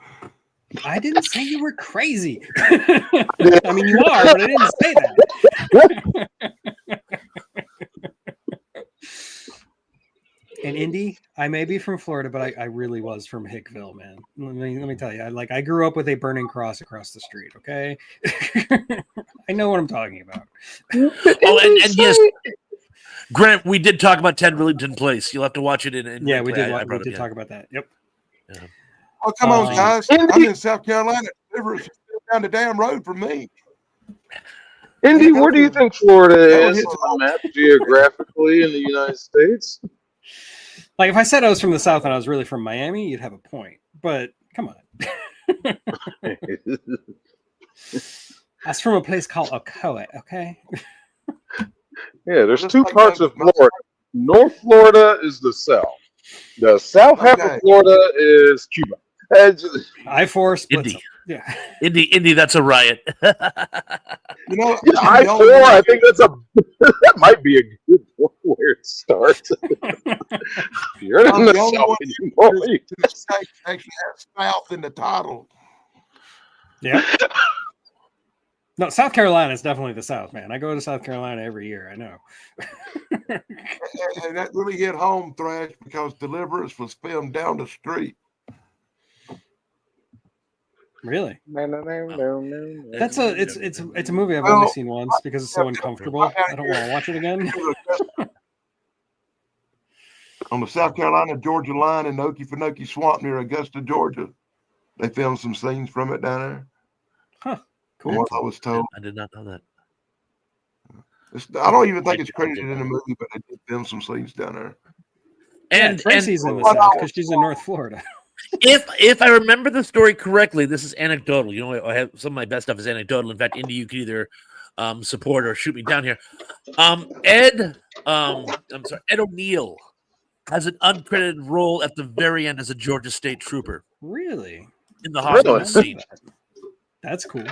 I didn't say you were crazy. I mean, you are, but I didn't say that. And Indy, I may be from Florida, but I really was from Hickville, man. Let me tell you, I grew up with a burning cross across the street. Okay, I know what I'm talking about. Oh, and yes, Grant, we did talk about 10 Rillington Place. You'll have to watch it in yeah, we did. We did talk about that. Yep. Yeah. Oh, come on, guys! I'm in South Carolina. It's down the damn road from me. Indy, where do you think Florida is on the map geographically in the United States? Like if I said I was from the South and I was really from Miami, you'd have a point. But come on. That's from a place called Ocoee, okay? Yeah, there's two parts of Florida. North Florida is the South. The South half of Florida is Cuba. I-4 splits Indy. up. Yeah. Indy, that's a riot. You know, I-4, I think that might be a good one where it starts. You're in the South anymore. Actually has South in the title. Yeah. No, South Carolina is definitely the South, man. I go to South Carolina every year. I know. And that really hit home, Thrash, because Deliverance was filmed down the street. Really? No. That's it's a movie I've only seen once because it's so uncomfortable. I don't want to watch it again. On the South Carolina-Georgia line in the Okefenokee Swamp near Augusta, Georgia. They filmed some scenes from it down there. Huh. Cool. From what I was told. I did not know that. I don't even think it's credited in the movie, but they did film some scenes down there. And Tracy's in the South because she's in North Florida. If I remember the story correctly, this is anecdotal. You know, I have some of my best stuff is anecdotal. In fact, Indy, you can either support or shoot me down here. Ed O'Neill has an uncredited role at the very end as a Georgia State trooper. Really? In the hospital scene. That's cool.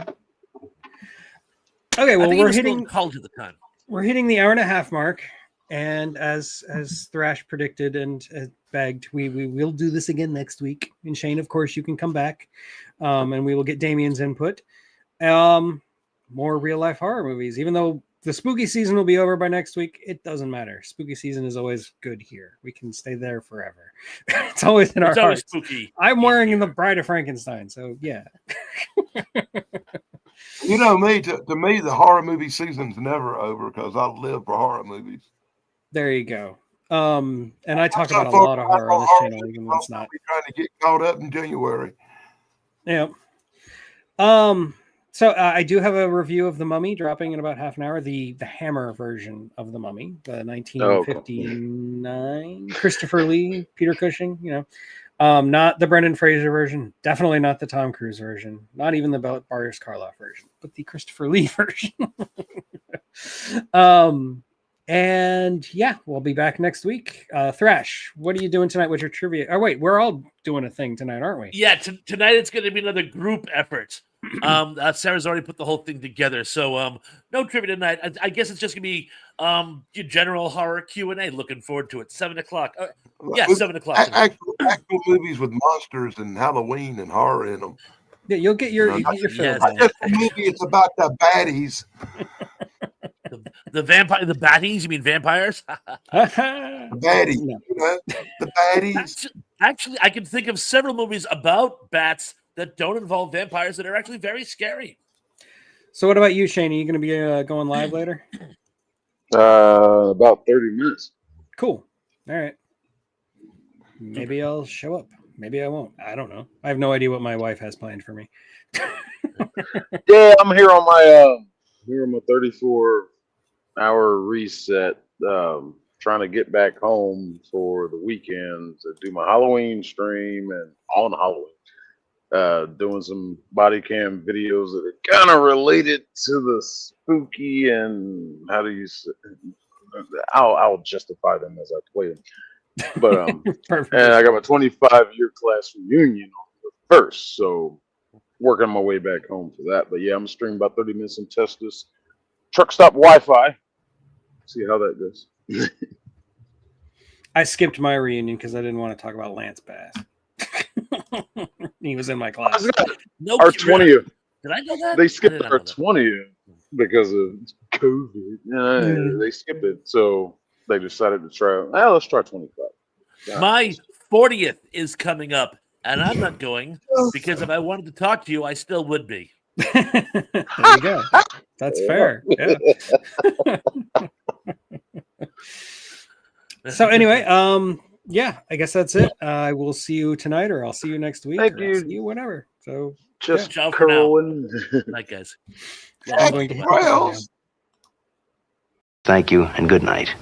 Okay, well, we're hitting college at the time. We're hitting the hour-and-a-half mark, and as Thrash predicted and begged, we will do this again next week. And Shane, of course, you can come back, and we will get Damien's input. More real-life horror movies, even though the spooky season will be over by next week. It doesn't matter. Spooky season is always good here. We can stay there forever. It's always in our hearts. Spooky. I'm wearing the Bride of Frankenstein, so yeah. You know me, to me, the horror movie season's never over because I live for horror movies. There you go. And I talk about a lot of horror on this channel, even when it's not. Trying to get caught up in January. Yeah. So I do have a review of The Mummy dropping in about half an hour. The Hammer version of The Mummy, the 1959 Christopher Lee, Peter Cushing. Not the Brendan Fraser version. Definitely not the Tom Cruise version. Not even the Boris Karloff version, but the Christopher Lee version. And yeah, we'll be back next week. Thrash, what are you doing tonight with your trivia? Oh wait, we're all doing a thing tonight, aren't we? Yeah, tonight it's going to be another group effort. Sarah's already put the whole thing together, so no trivia tonight. I guess it's just going to be your general horror Q&A. Looking forward to it. 7:00. Yeah, 7:00. Actual movies with monsters and Halloween and horror in them. Yeah, you'll get your fill. Yes. Not just a movie, it's about the baddies. The vampire, the baddies. You mean vampires? The baddies. No. The baddies. Actually, I can think of several movies about bats that don't involve vampires that are actually very scary. So what about you, Shane? Are you going to be going live later? About 30 minutes. Cool. All right. Maybe I'll show up. Maybe I won't. I don't know. I have no idea what my wife has planned for me. Yeah, I'm here on my 34-hour reset. Trying to get back home for the weekend to do my Halloween stream, and on Halloween, doing some body cam videos that are kind of related to the spooky and how do you say, I'll justify them as I play them. But Perfect. and I got my 25-year class reunion on the 1st, so working my way back home for that. But yeah, I'm gonna stream about 30 minutes and test this truck stop Wi-Fi. See how that goes. I skipped my reunion because I didn't want to talk about Lance Bass. He was in my class. No, Our 20th. Did I know that? They skipped our 20th because of COVID. They skipped it, so they decided to try. Let's try 25. My 40th is coming up, and I'm not going because if I wanted to talk to you, I still would be. There you go. That's fair. Yeah. So anyway, yeah, I guess that's it. I will see you tonight, or I'll see you next week. Thank or you. I'll see you whenever. So Just Ciao for now. curling. Night, guys. I'm going to Well, Thank you and good night.